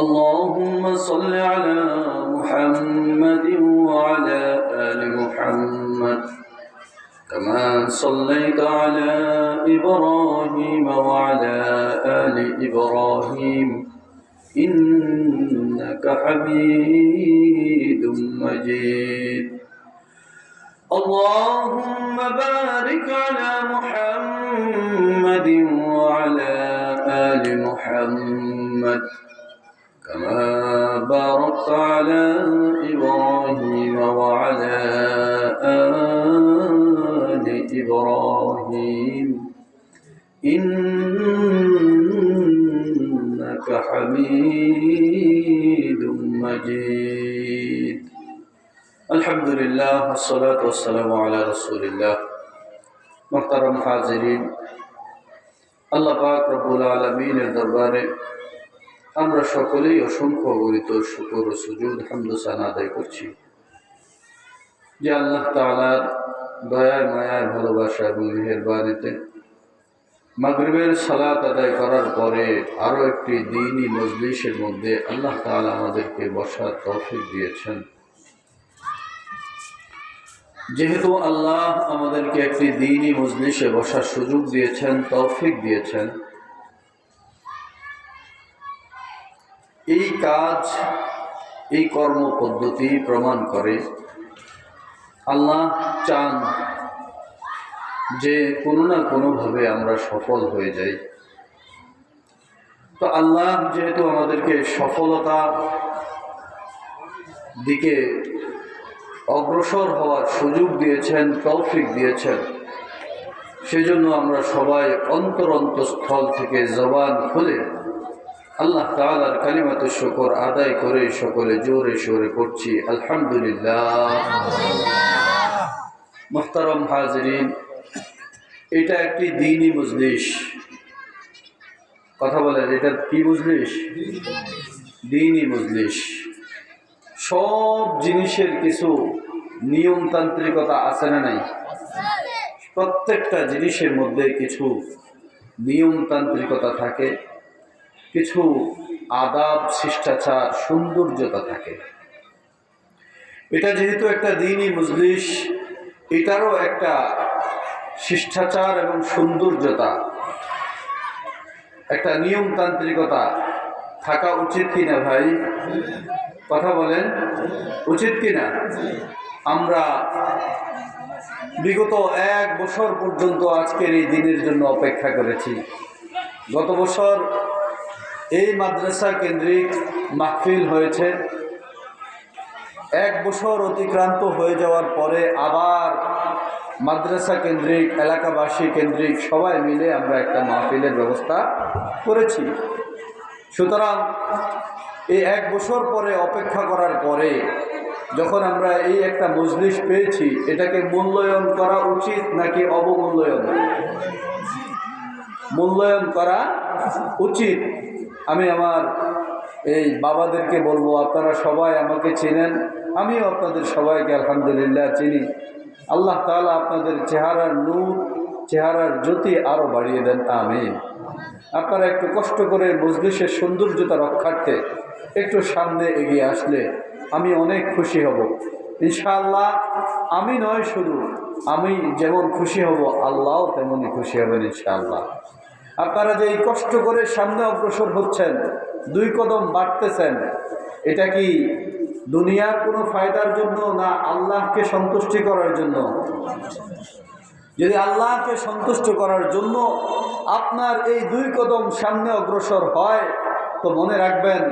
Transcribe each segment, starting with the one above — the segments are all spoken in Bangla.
اللهم صل على محمد وعلى آل محمد كما صليت على إبراهيم وعلى آل إبراهيم إنك حميد مجيد اللهم بارك على محمد وعلى آل محمد كما باركت على إبراهيم وعلى آل إبراهيم إنك حميد مجيد الحمد لله والصلاة والسلام على رسول الله محترم حاضرين আল্লাহ পাক রব্বুল আলামিনের দরবারে আমরা সকলেই অসংখ্য অগণিত শুকর ও সুজুদ হামদ সানা আদায় করছি যে আল্লাহ তাআলার দয়ায় মায়ায় ভালোবাসা এবং মেহেরবানিতে মাগরিবের সালাত আদায় করার পরে আরো একটি দ্বীনি মজলিসের মধ্যে আল্লাহ তাআলা আমাদেরকে বসার তৌফিক দিয়েছেন। যেহেতু আল্লাহ আমাদেরকে একটি দ্বীনি মজলিসে বসার সুযোগ দিয়েছেন, তৌফিক দিয়েছেন, এই কাজ, এই কর্ম পদ্ধতি প্রমাণ করে আল্লাহ চান যে কোনো না কোনোভাবে আমরা সফল হয়ে যাই। তো আল্লাহ যেহেতু আমাদেরকে সফলতা দিকে অগ্রসর হওয়ার সুযোগ দিয়েছেন, তৌফিক দিয়েছেন, সেজন্য আমরা সবাই অন্তরস্থল থেকে জবান খুলে আল্লাহ তাআলার কালিমাতে শুকর আদায় করে সকলে জোরে সোরে পড়ছি আলহামদুলিল্লাহ। মুহতারাম হাজিরিন, এটা একটি দ্বীনি মজলিস। কথা বলেন, এটা কি মজলিস? দ্বীনি মজলিস। সব জিনিসের কিছু নিয়মতান্ত্রিকতা আছে না নাই? প্রত্যেকটা জিনিসের মধ্যে কিছু নিয়মতান্ত্রিকতা থাকে, কিছু আদাব, শিষ্টাচার, সৌন্দর্যতা থাকে। এটা যেহেতু একটা দ্বীনি মজলিস, এটারও একটা শিষ্টাচার এবং সৌন্দর্যতা, একটা নিয়মতান্ত্রিকতা থাকা উচিত কিনা ভাই? কথা বলেন, উচিত কিনা? আমরা বিগত 1 বছর পর্যন্ত আজকের এই দিনের জন্য অপেক্ষা করেছি। গত বছর এই মাদ্রাসা কেন্দ্রিক মাহফিল হয়েছে। 1 বছর অতিক্রান্ত হয়ে যাওয়ার পরে আবার মাদ্রাসা কেন্দ্রিক, এলাকাবাসী কেন্দ্রিক সবাই মিলে আমরা একটা মাহফিলের ব্যবস্থা করেছি। সুতরাং এই 1 বছর পরে অপেক্ষা করার পরে যখন আমরা এই একটা মজলিস পেয়েছি, এটাকে মূল্যায়ন করা উচিত নাকি অবমূল্যায়ন? মূল্যায়ন করা উচিত। আমি আমার এই বাবাদেরকে বলবো, আপনারা সবাই আমাকে চেনেন, আমিও আপনাদের সবাইকে আলহামদুলিল্লাহ চিনি। আল্লাহ তাআলা আপনাদের চেহারার নূর, চেহারার জ্যোতি আরও বাড়িয়ে দেন, আমিন। আপনারা একটু কষ্ট করে মজলিসের সৌন্দর্যতা রক্ষার্থে একটু সামনে এগিয়ে আসলে আমি অনেক খুশি হব ইনশাআল্লাহ। আমি নয় শুধু, আমি যেমন খুশি হব, আল্লাহও তেমনই খুশি হবেন ইনশাআল্লাহ। আপনারা যে এই কষ্ট করে সামনে অগ্রসর হচ্ছেন, 2 কদম বাড়তেছেন, এটা কি দুনিয়ার কোনো ফায়দার জন্য না আল্লাহকে সন্তুষ্টি করার জন্য? যদি আল্লাহকে সন্তুষ্ট করার জন্য আপনার এই 2 কদম সামনে অগ্রসর হয়, তো মনে রাখবেন,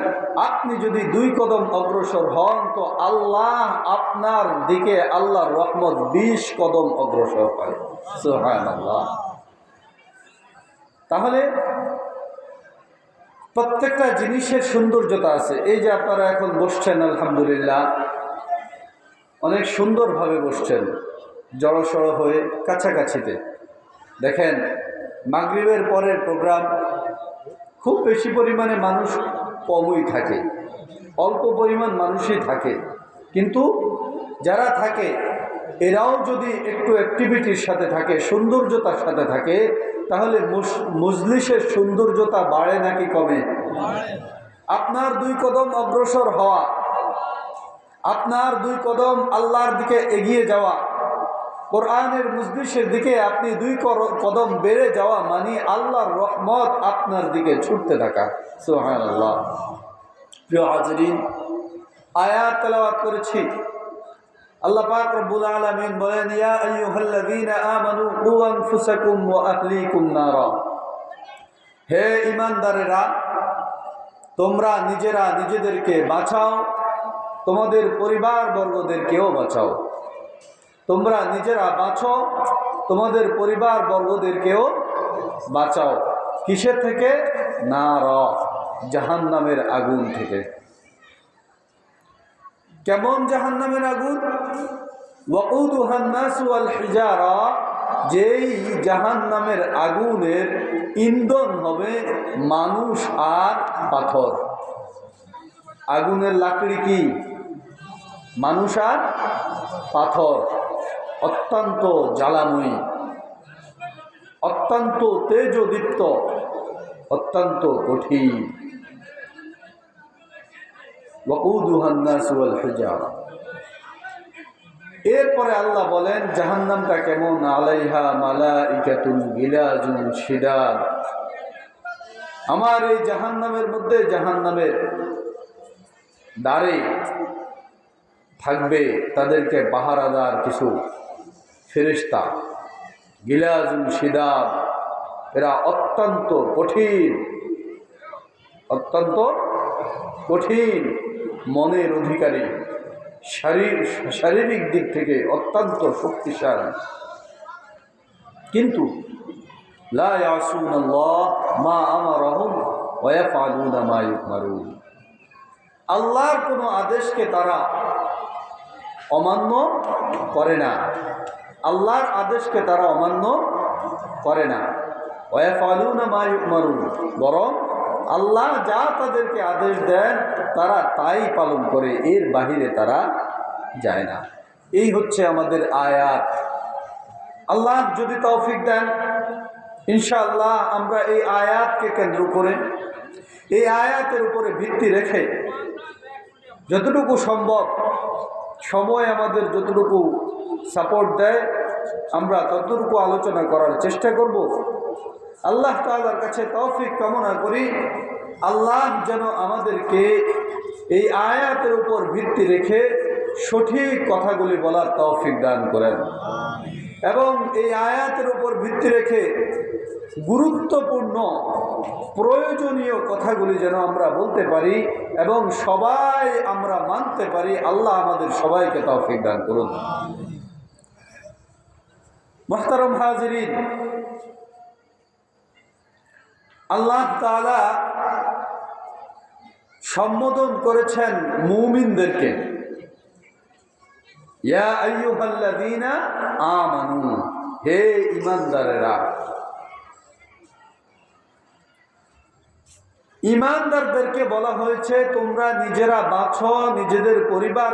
আপনি যদি 2 কদম অগ্রসর হন তো আল্লাহ আপনার দিকে আল্লাহর রহমত 20 কদম অগ্রসর হয়। সুবহানাল্লাহ। তাহলে প্রত্যেকটা জিনিসের সৌন্দর্যতা আছে। এই যে আপনারা এখন বসছেন, আলহামদুলিল্লাহ অনেক সুন্দরভাবে বসছেন, জড়সড় হয়ে কাছাকাছিতে। দেখেন, মাগরিবের পরের প্রোগ্রাম খুব বেশি পরিমাণে মানুষ কমই থাকে, অল্প পরিমাণ মানুষই থাকে, কিন্তু যারা থাকে এরাও যদি একটু অ্যাক্টিভিটির সাথে থাকে, সৌন্দর্যতার সাথে থাকে, তাহলে মজলিসের সৌন্দর্যতা বাড়ে নাকি কমে? আপনার 2 কদম অগ্রসর হওয়া, আপনার 2 কদম আল্লাহর দিকে এগিয়ে যাওয়া, কোরআনের মজলিসের দিকে আপনি 2 কদম বেড়ে যাওয়া, মানে আল্লাহর রহমত আপনার দিকে ছুটতে থাকা। সুবহানাল্লাহ। প্রিয় হাজিরিন, আয়াত তেলাওয়াত করেছি। আল্লাহ পাক রব্বুল আলামিন বলেন, ইয়া আইয়ুহাল্লাযীনা আমানু কু আনফুসাকুম ওয়া আহলিকুম নারা। হে ঈমানদারেরা, তোমরা নিজেরা নিজেদেরকে বাঁচাও, তোমাদের পরিবার বর্গদেরকেও বাঁচাও। তোমরা নিজেরা বাঁচো, তোমাদের পরিবার বর্গদেরকেও বাঁচাও। কিসের থেকে? নারা, জাহান্নামের আগুন থেকে। কেমন জাহান্নামের আগুন? ওয়াকুদুহান নাসু ওয়াল হিজারা, যেই জাহান্নামের আগুনের ইন্ধন হবে মানুষ আর পাথর। আগুনের লাকড়ি কি? মানুষ আর পাথর। অত্যন্ত জ্বালাময়ী, অত্যন্ত তেজদীপ্ত, অত্যন্ত কঠিন। ওয়াকুদুহান নাসু ওয়াল হিজারা। এরপরে আল্লাহ বলেন জাহান্নামটা কেমন? আলাইহা মালাইকাতুন গিলাজুন শিদাদ। আমার এই জাহান্নামের মধ্যে, জাহান্নামের দ্বারে থাকবে তাদেরকে পাহারাদার কিছু ফেরেশতা, গিলাজুন শিদাদ। এরা অত্যন্ত কঠিন, অত্যন্ত কঠিন মনের অধিকারী, শারীরিক দিক থেকে অত্যন্ত শক্তিশালী। কিন্তু লা ইয়াসুনাল্লাহ মা আমারাহুম ওয়া ইয়াফআলুনা মা ইউমারুন। আল্লাহর কোনো আদেশকে তারা অমান্য করে না, আল্লাহর আদেশকে তারা অমান্য করে না। ওয়া ইয়াফআলুনা মা ইউমারুন, বরং আল্লাহ যা তাদেরকে আদেশ দেন তারা তাই পালন করে, এর বাহিরে তারা যায় না। এই হচ্ছে আমাদের আয়াত। আল্লাহ যদি তৌফিক দেন, ইনশাআল্লাহ আমরা এই আয়াতকে কেন্দ্র করে, এই আয়াতের উপরে ভিত্তি রেখে যতটুকু সম্ভব, সময় আমাদের যতটুকু সাপোর্ট দেয়, আমরা ততটুকু আলোচনা করার চেষ্টা করব। আল্লাহ তাআলার কাছে তৌফিক কামনা করি, আল্লাহ যেন আমাদেরকে এই আয়াতের উপর ভিত্তি রেখে সঠিক কথাগুলি বলার তৌফিক দান করেন, এবং এই আয়াতের উপর ভিত্তি রেখে গুরুত্বপূর্ণ প্রয়োজনীয় কথাগুলি যেন আমরা বলতে পারি এবং সবাই আমরা মানতে পারি। আল্লাহ আমাদের সবাইকে তৌফিক দান করুন। মুহতারাম হাজিরিন, আল্লাহ তাআলা সম্বোধন করেছেন মুমিনদেরকে, ইয়া আইয়ুহাল্লাযীনা আমানু, হে ঈমানদারেরা। ঈমানদারদেরকে বলা হয়েছে তোমরা নিজেরা বাঁচো, নিজেদের পরিবার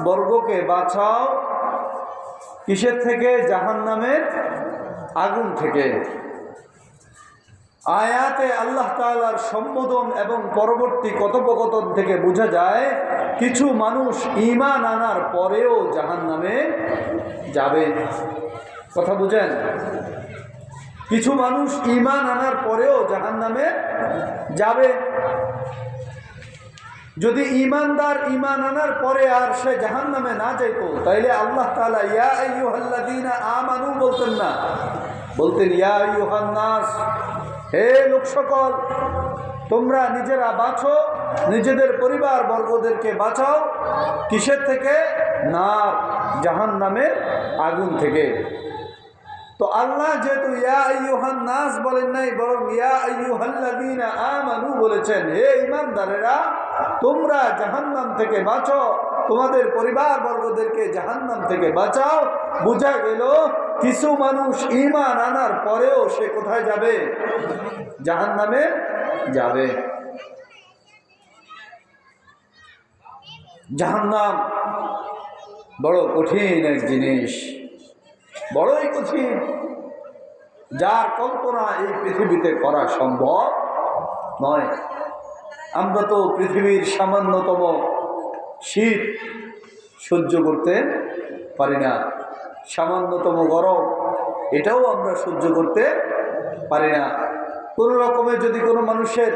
বর্গকে বাঁচাও। কিসের থেকে? জাহান্নামের আগুন থেকে। আয়াতে আল্লাহ তাআলার সম্বোধন এবং পরবর্তী কথোপকথন থেকে বোঝা যায় কিছু মানুষ ঈমান আনার পরেও জাহান্নামে যাবে। কথা বুঝেন? কিছু মানুষ ঈমান আনার পরেও জাহান্নামে যাবে। যদি ঈমানদার ঈমান আনার পরে আর সে জাহান্নামে না যেত, তাইলে আল্লাহ তাআলা ইয়া আইয়ুহাল্লাযীনা আমানু বলতেন না, বলতেন ইয়া আইয়ুহান নাস, হে লোক সকল, তোমরা নিজেরা বাঁচো, নিজেদের পরিবার বর্গদেরকে বাঁচাও। কিসের থেকে? না, জাহান্নামের আগুন থেকে। তো আল্লাহ যেহেতু ইয়া আইয়ুহান নাস বলেন নাই, বরং ইয়া আইয়ুহাল্লাযীনা আমানু বলেছেন, হে ঈমানদারেরা, তোমরা জাহান্নাম থেকে বাঁচো, তোমাদের পরিবার বর্গদেরকে জাহান্নাম থেকে বাঁচাও। বোঝা গেল কিছু মানুষ ঈমান আনার পরেও সে কোথায় যাবে? জাহান্নামে যাবে। জাহান্নাম বড় কঠিন এক জিনিস, বড়ই কঠিন, যার কল্পনা এই পৃথিবীতে করা সম্ভব নয়। আমরা তো পৃথিবীর সামান্যতম শীত সহ্য করতে পারি না, সামান্যতম গরম এটাও আমরা সহ্য করতে পারি না। কোনো রকমে যদি কোনো মানুষের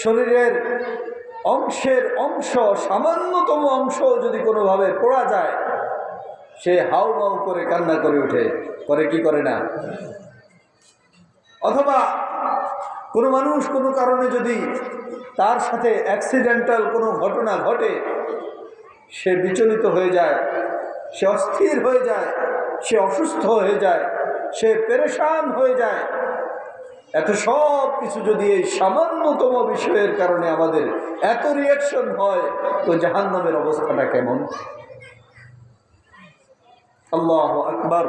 শরীরের অংশ সামান্যতম অংশ যদি কোনোভাবে পড়া যায়, সে হাউ মাউ করে কান্না করে ওঠে, করে কি করে না? অথবা কোনো মানুষ কোনো কারণে যদি তার সাথে অ্যাক্সিডেন্টাল কোনো ঘটনা ঘটে, সে বিচলিত হয়ে যায়, সে অস্থির হয়ে যায়, সে অসুস্থ হয়ে যায়, সে পেরেশান হয়ে যায়। এত সব কিছু যদি এই সামান্যতম বিষয়ের কারণে আমাদের এত রিয়াকশন হয়, তো জাহান্নামের অবস্থাটা কেমন? আল্লাহু আকবার।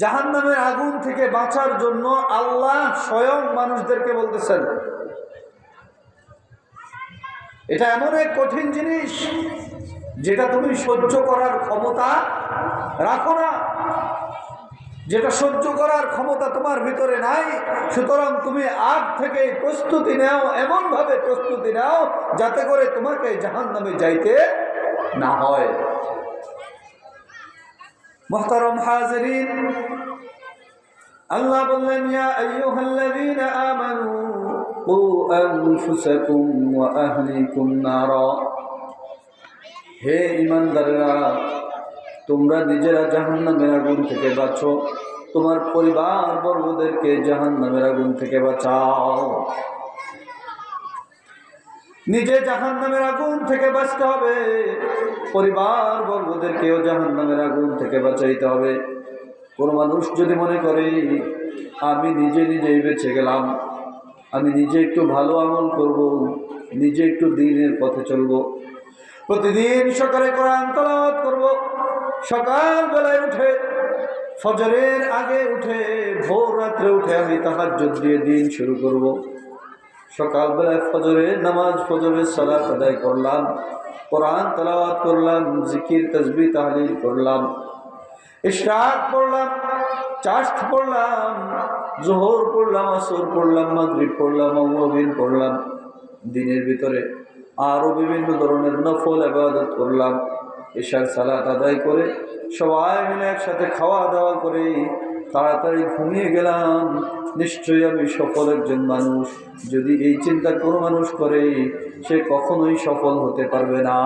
জাহান্নামের আগুন থেকে বাঁচার জন্য আল্লাহ স্বয়ং মানুষদেরকে বলতেছেন, এটা এমন এক কঠিন জিনিস যেটা তুমি সহ্য করার ক্ষমতা রাখো না, যেটা সহ্য করার ক্ষমতা তোমার ভিতরে নাই। সুতরাং তুমি আগ থেকে প্রস্তুতি নাও, এমনভাবে প্রস্তুতি নাও যাতে করে তোমাকে জাহান্নামে যাইতে না হয়। মুহতারাম হাজিরিন, আল্লাহ বললেন, ইয়া আইয়ুহাল্লাযীনা আমানু কু আনফুসাকুম ওয়া আহলিকুম নারা, হে ঈমানদাররা, তোমরা নিজেরা জাহান্নামের আগুন থেকে বাঁচো, তোমার পরিবার বর্গদেরকে জাহান্নামের আগুন থেকে বাঁচাও। নিজে জাহান্নামের আগুন থেকে বাঁচতে হবে, পরিবার বর্গদেরকেও জাহান্নামের আগুন থেকে বাঁচাইতে হবে। কোন মানুষ যদি মনে করে আমি নিজেই বেঁচে গেলাম, আমি নিজে একটু ভালো আমল করব, নিজে একটু দ্বীনের পথে চলব, প্রতিদিন সকালে কোরআন তেলাওয়াত করব, সকালবেলায় উঠে ফজরের আগে উঠে ভোর রাত্রে উঠে আমি তাহাজ্জুদ দিয়ে দিন শুরু করব, সকালবেলায় ফজরের নামাজ, ফজরের সালাত আদায় করলাম, কোরআন তেলাওয়াত করলাম, জিকির তাসবিহ তাহলিল করলাম, ইশরাক পড়লাম, চাষ্ট পড়লাম, যোহর পড়লাম, আসর পড়লাম, মাগরিব পড়লাম, মাগরিব পড়লাম, দিনের ভিতরে আরও বিভিন্ন ধরনের নফল ইবাদত করলাম, ইশার সালাত আদায় করে সবাই মিলে একসাথে খাওয়া দাওয়া করে তাড়াতাড়ি ঘুমিয়ে গেলাম। নিশ্চয়ই আমি সফল একজন মানুষ। যদি এই চিন্তা কোনো মানুষ করে, সে কখনোই সফল হতে পারবে না।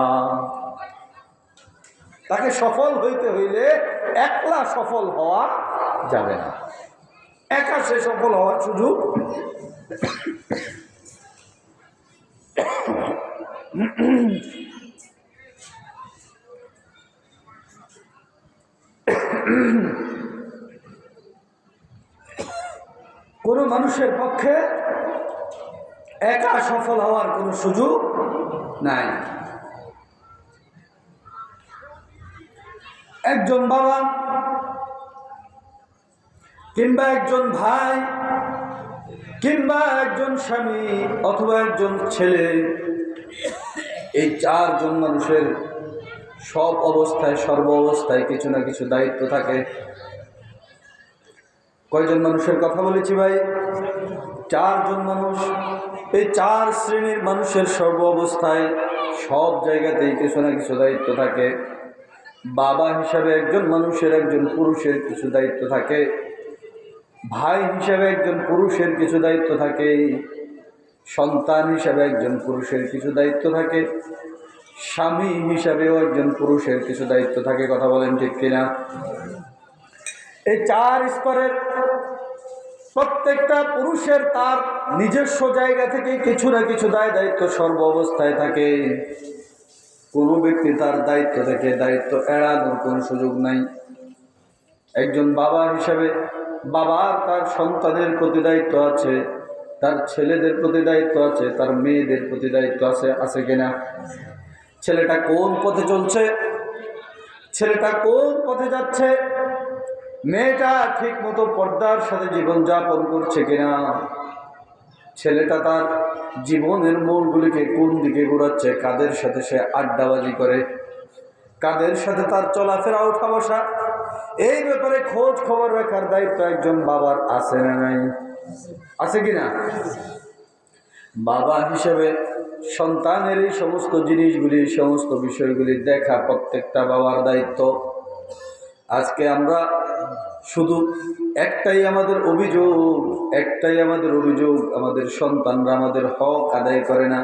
তাকে সফল হইতে হইলে একলা সফল হওয়া যাবে না, একা সে সফল হওয়ার সুযোগ কোনো মানুষের পক্ষে একা সফল হওয়ার কোনো সুযোগ নাই। একজন বাবা কিংবা একজন ভাই কিংবা একজন স্বামী অথবা একজন ছেলে, এই চারজন মানুষের সব অবস্থায় সর্ব অবস্থায় কিছু না কিছু দায়িত্ব থাকে। কয়জন মানুষের কথা বলেছি ভাই? চারজন মানুষ। এই চার শ্রেণীর মানুষের সর্ব অবস্থায় সব জায়গাতেই কিছু না কিছু দায়িত্ব থাকে। বাবা হিসাবে একজন মানুষের, একজন পুরুষের কিছু দায়িত্ব থাকে, ভাই হিসাবে একজন পুরুষের কিছু দায়িত্ব থাকে, সন্তান হিসাবে একজন পুরুষের কিছু দায়িত্ব থাকে, স্বামী হিসাবেও একজন পুরুষের কিছু দায়িত্ব থাকে। কথা বলেন ঠিক কিনা? এই চার স্তরের প্রত্যেকটা পুরুষের তার নিজস্ব জায়গা থেকে কিছু না কিছু দায়িত্ব সর্ব অবস্থায় থাকে। কোনো ব্যক্তি তার দায়িত্ব থেকে দায়িত্ব এড়ানোর কোনো সুযোগ নাই। একজন বাবা হিসাবে বাবার তার সন্তানের প্রতি দায়িত্ব আছে, তার ছেলেদের প্রতি দায়িত্ব আছে, তার মেয়েদের প্রতি দায়িত্ব আছে কিনা? ছেলেটা কোন পথে চলছে, ছেলেটা কোন পথে যাচ্ছে, মেয়েটা ঠিক মতো পর্দার সাথে জীবনযাপন করছে কিনা, ছেলেটা তার জীবনের মোড়গুলিকে কোন দিকে ঘোরাচ্ছে, কাদের সাথে সে আড্ডাবাজি করে, কাদের সাথে তার চলাফেরা ওঠা বসা, এই ব্যাপারে খোঁজ খবর রাখার দায়িত্ব একজন বাবার আছে না নাই? আছে কিনা? বাবা হিসেবে সন্তানের এই সমস্ত জিনিসগুলি, সমস্ত বিষয়গুলি দেখা প্রত্যেকটা বাবার দায়িত্ব। আজকে আমরা শুধু একটাই আমাদের অভিযোগ, আমাদের সন্তানরা আমাদের হক আদায় করে না।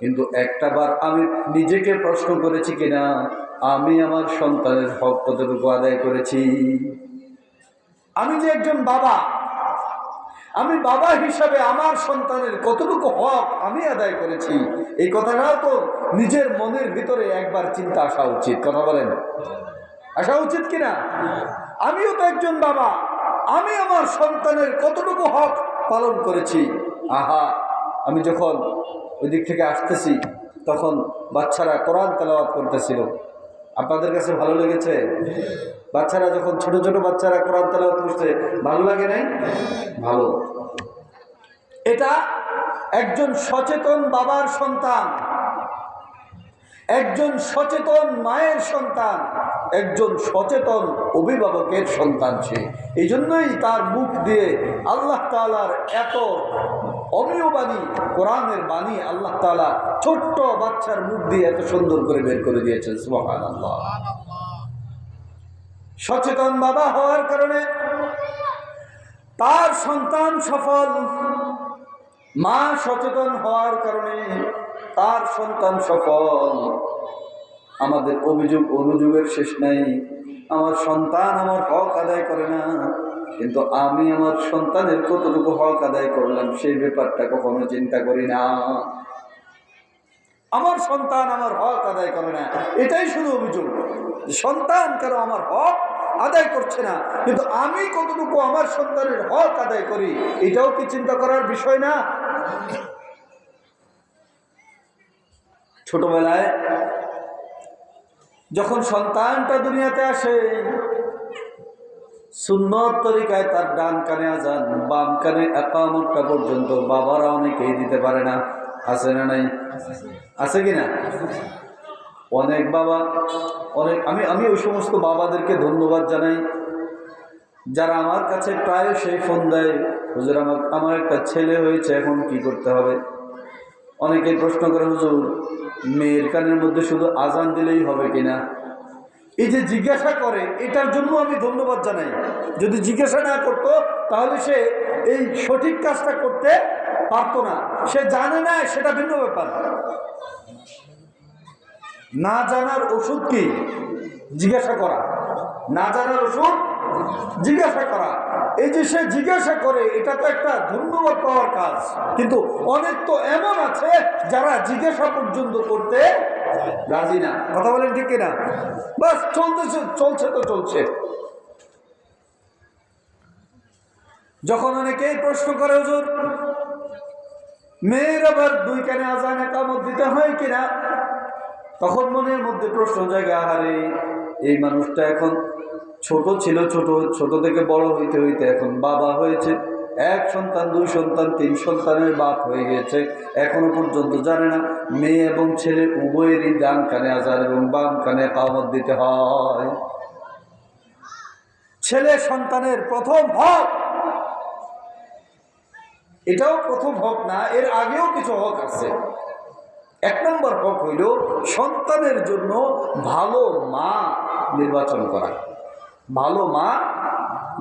কিন্তু একটাবার আমি নিজেকে প্রশ্ন করেছি কিনা, আমি আমার সন্তানের হক কতটুকু আদায় করেছি? আমি যে একজন বাবা, আমি বাবা হিসাবে আমার সন্তানের কতটুকু হক আমি আদায় করেছি, এই কথাটাও তো নিজের মনের ভিতরে একবার চিন্তা আসা উচিত। কথা বলেন, আসা উচিত কিনা? আমিও তো একজন বাবা, আমি আমার সন্তানের কতটুকু হক পালন করেছি। আহা, আমি যখন ওই দিক থেকে আসতেছি তখন বাচ্চারা কোরআন তেলাওয়াত করতেছিল। আপনাদের কাছে ভালো লেগেছে? বাচ্চারা যখন ছোট ছোট বাচ্চারা কোরআন তেলাওয়াত করছে, ভালো লাগে নাই? ভালো। এটা একজন সচেতন বাবার সন্তান, একজন সচেতন মায়ের সন্তান, একজন সচেতন অভিভাবকের সন্তান সে। এই জন্যই তার মুখ দিয়ে আল্লাহ তাআলার এত অমীয় বাণী, কোরআনের বাণী আল্লাহ তাআলা ছোট্ট বাচ্চার মুখ দিয়ে এত সুন্দর করে বের করে দিয়েছেন। সুবহানাল্লাহ। সচেতন বাবা হওয়ার কারণে তার সন্তান সফল, মা সচেতন হওয়ার কারণে তার সন্তান সফল। আমাদের অভিযোগ অনুযোগের শেষ নাই। আমার সন্তান আমার হক আদায় করে না, কিন্তু আমি আমার সন্তানের কতটুকু হক আদায় করলাম সেই ব্যাপারটা কখনো চিন্তা করি না। আমার সন্তান আমার হক আদায় করে না, এটাই শুধু অভিযোগ। সন্তান কেন আমার হক আদায় করছে না, কিন্তু আমি কতটুকু আমার সন্তানের হক আদায় করি, এটাও কি চিন্তা করার বিষয় না? ছোটবেলায় যখন সন্তানটা দুনিয়াতে আসে, সুন্নত তরিকায় তার ডান কানে আযান, বাম কানে ইকামতটা পর্যন্ত বাবারা অনেকেই দিতে পারে না। আছে না নাই? আছে কিনা? অনেক বাবা, আমি ওই সমস্ত বাবাদেরকে ধন্যবাদ জানাই যারা আমার কাছে প্রায় সেই ফোন দেয়, হুজুর আমার একটা ছেলে হয়েছে, এখন কি করতে হবে? অনেকে প্রশ্ন করে, হুজুর মেয়ের কানের মধ্যে শুধু আজান দিলেই হবে কিনা? এই যে জিজ্ঞাসা করে, এটার জন্য আমি ধন্যবাদ জানাই। যদি জিজ্ঞাসা না করতো তাহলে সে এই সঠিক কাজটা করতে পারতো না। সে জানে না, সেটা ভিন্ন ব্যাপার। না জানার ওষুধ কি? জিজ্ঞাসা করা। না জানার ওষুধ জিজ্ঞাসা করা। এই যে সে জিজ্ঞাসা করে, এটা তো একটা ধন্যবাদ পাওয়ার কাজ। কিন্তু অনেক তো এমন আছে যারা জিজ্ঞাসা পর্যন্ত করতে রাজি না। কথা বলেন ঠিক কিনা? বাস চলছে তো চলছে। যখন অনেকেই প্রশ্ন করে, হুজুর মেয়ের আবার দুই কানে আযান ইকামত দিতে হয় কিনা, তখন মনের মধ্যে প্রশ্ন জাগে, আহারে এই মানুষটা এখন ছোট ছিল, ছোট থেকে বড় হইতে হইতে এখন বাবা হয়েছে, এক সন্তান, দুই সন্তান, তিন সন্তানের বাপ হয়ে গেছে, এখনো পর্যন্ত জানে না মেয়ে এবং ছেলে উভয়েরই ডান কানে আযান এবং বাম কানে ইকামত দিতে হয়। ছেলে সন্তানের প্রথম হক, এটাও প্রথম হক না, এর আগেও কিছু হক আছে। এক নম্বর হক হইল সন্তানের জন্য ভালো মা নির্বাচন করা। ভালো মা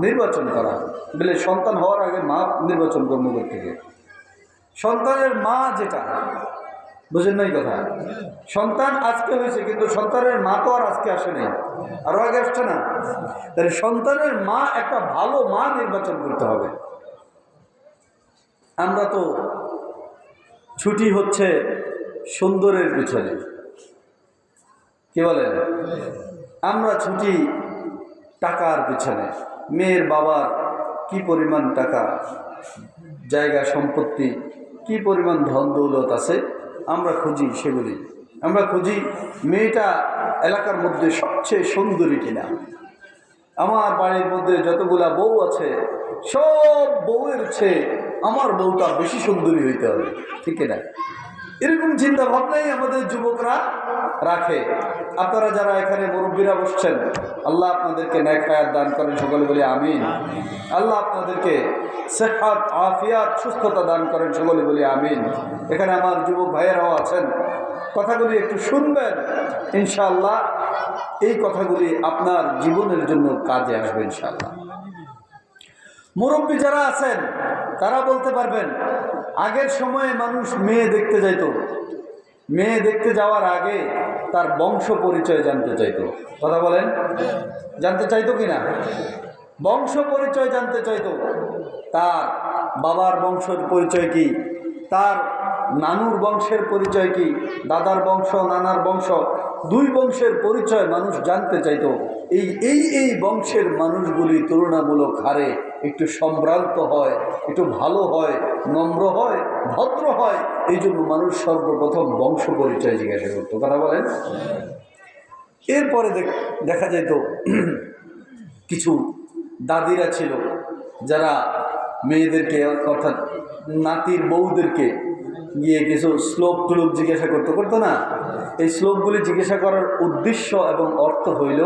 নির্বাচন করা বলে সন্তান হওয়ার আগে মা নির্বাচন করবো থেকে। সন্তানের মা যেটা, বুঝেন নাই কথা? সন্তান আজকে হয়েছে, কিন্তু সন্তানের মা তো আর আজকে আসে নাই, আরো আগে আসছে না। তাহলে সন্তানের মা, একটা ভালো মা নির্বাচন করতে হবে। আমরা তো ছুটি হচ্ছে সুন্দরের পিছনে, কি বলেন? আমরা ছুটি টাকার পিছনে। মেয়ের বাবার কি পরিমাণ টাকা, জায়গা সম্পত্তি, কি পরিমাণ ধন দৌলত আছে, আমরা খুঁজি সেগুলি। আমরা খুঁজি মেয়েটা এলাকার মধ্যে সবচেয়ে সুন্দরী কিনা। আমার বাড়ির মধ্যে যতগুলা বউ আছে, সব বউয়ের চেয়ে আমার বউটা বেশি সুন্দরী হইতে হবে, ঠিক না? এরকম চিন্তা ভাবনাই আমাদের যুবকরা রাখে। আপনারা যারা এখানে মুরব্বীরা বসছেন, আল্লাহ আপনাদেরকে নেক হায়াত দান করেন, সকলে বলি আমিন। আল্লাহ আপনাদেরকে সেহত আফিয়াত সুস্থতা দান করেন, সকলে বলি আমিন। এখানে আমার যুবক ভাইয়েরাও আছেন, কথাগুলি একটু শুনবেন, ইনশাআল্লাহ এই কথাগুলি আপনার জীবনের জন্য কাজে আসবে ইনশাআল্লাহ। মুরব্বী যারা আছেন তারা বলতে পারবেন, আগের সময়ে মানুষ মেয়ে দেখতে যাইত, মেয়ে দেখতে যাওয়ার আগে তার বংশ পরিচয় জানতে চাইতো। কথা বলেন, জানতে চাইতো কিনা? বংশ পরিচয় জানতে চাইতো। তার বাবার বংশের পরিচয় কি, তার নানুর বংশের পরিচয় কি, দাদার বংশ নানার বংশ, দুই বংশের পরিচয় মানুষ জানতে চাইতো। এই বংশের মানুষগুলি তুলনামূলক হারে একটু সম্ভ্রান্ত হয়, একটু ভালো হয়, নম্র হয়, ভদ্র হয়, এই জন্য মানুষ সর্বপ্রথম বংশ পরিচয় জিজ্ঞাসা করতো। কথা বলেন। এরপরে দেখা যেত কিছু দাদিরা ছিল যারা মেয়েদেরকে অর্থাৎ নাতির বউদেরকে গিয়ে কিছু শ্লোক টুলোক জিজ্ঞাসা করতো না? এই শ্লোকগুলি জিজ্ঞাসা করার উদ্দেশ্য এবং অর্থ হইল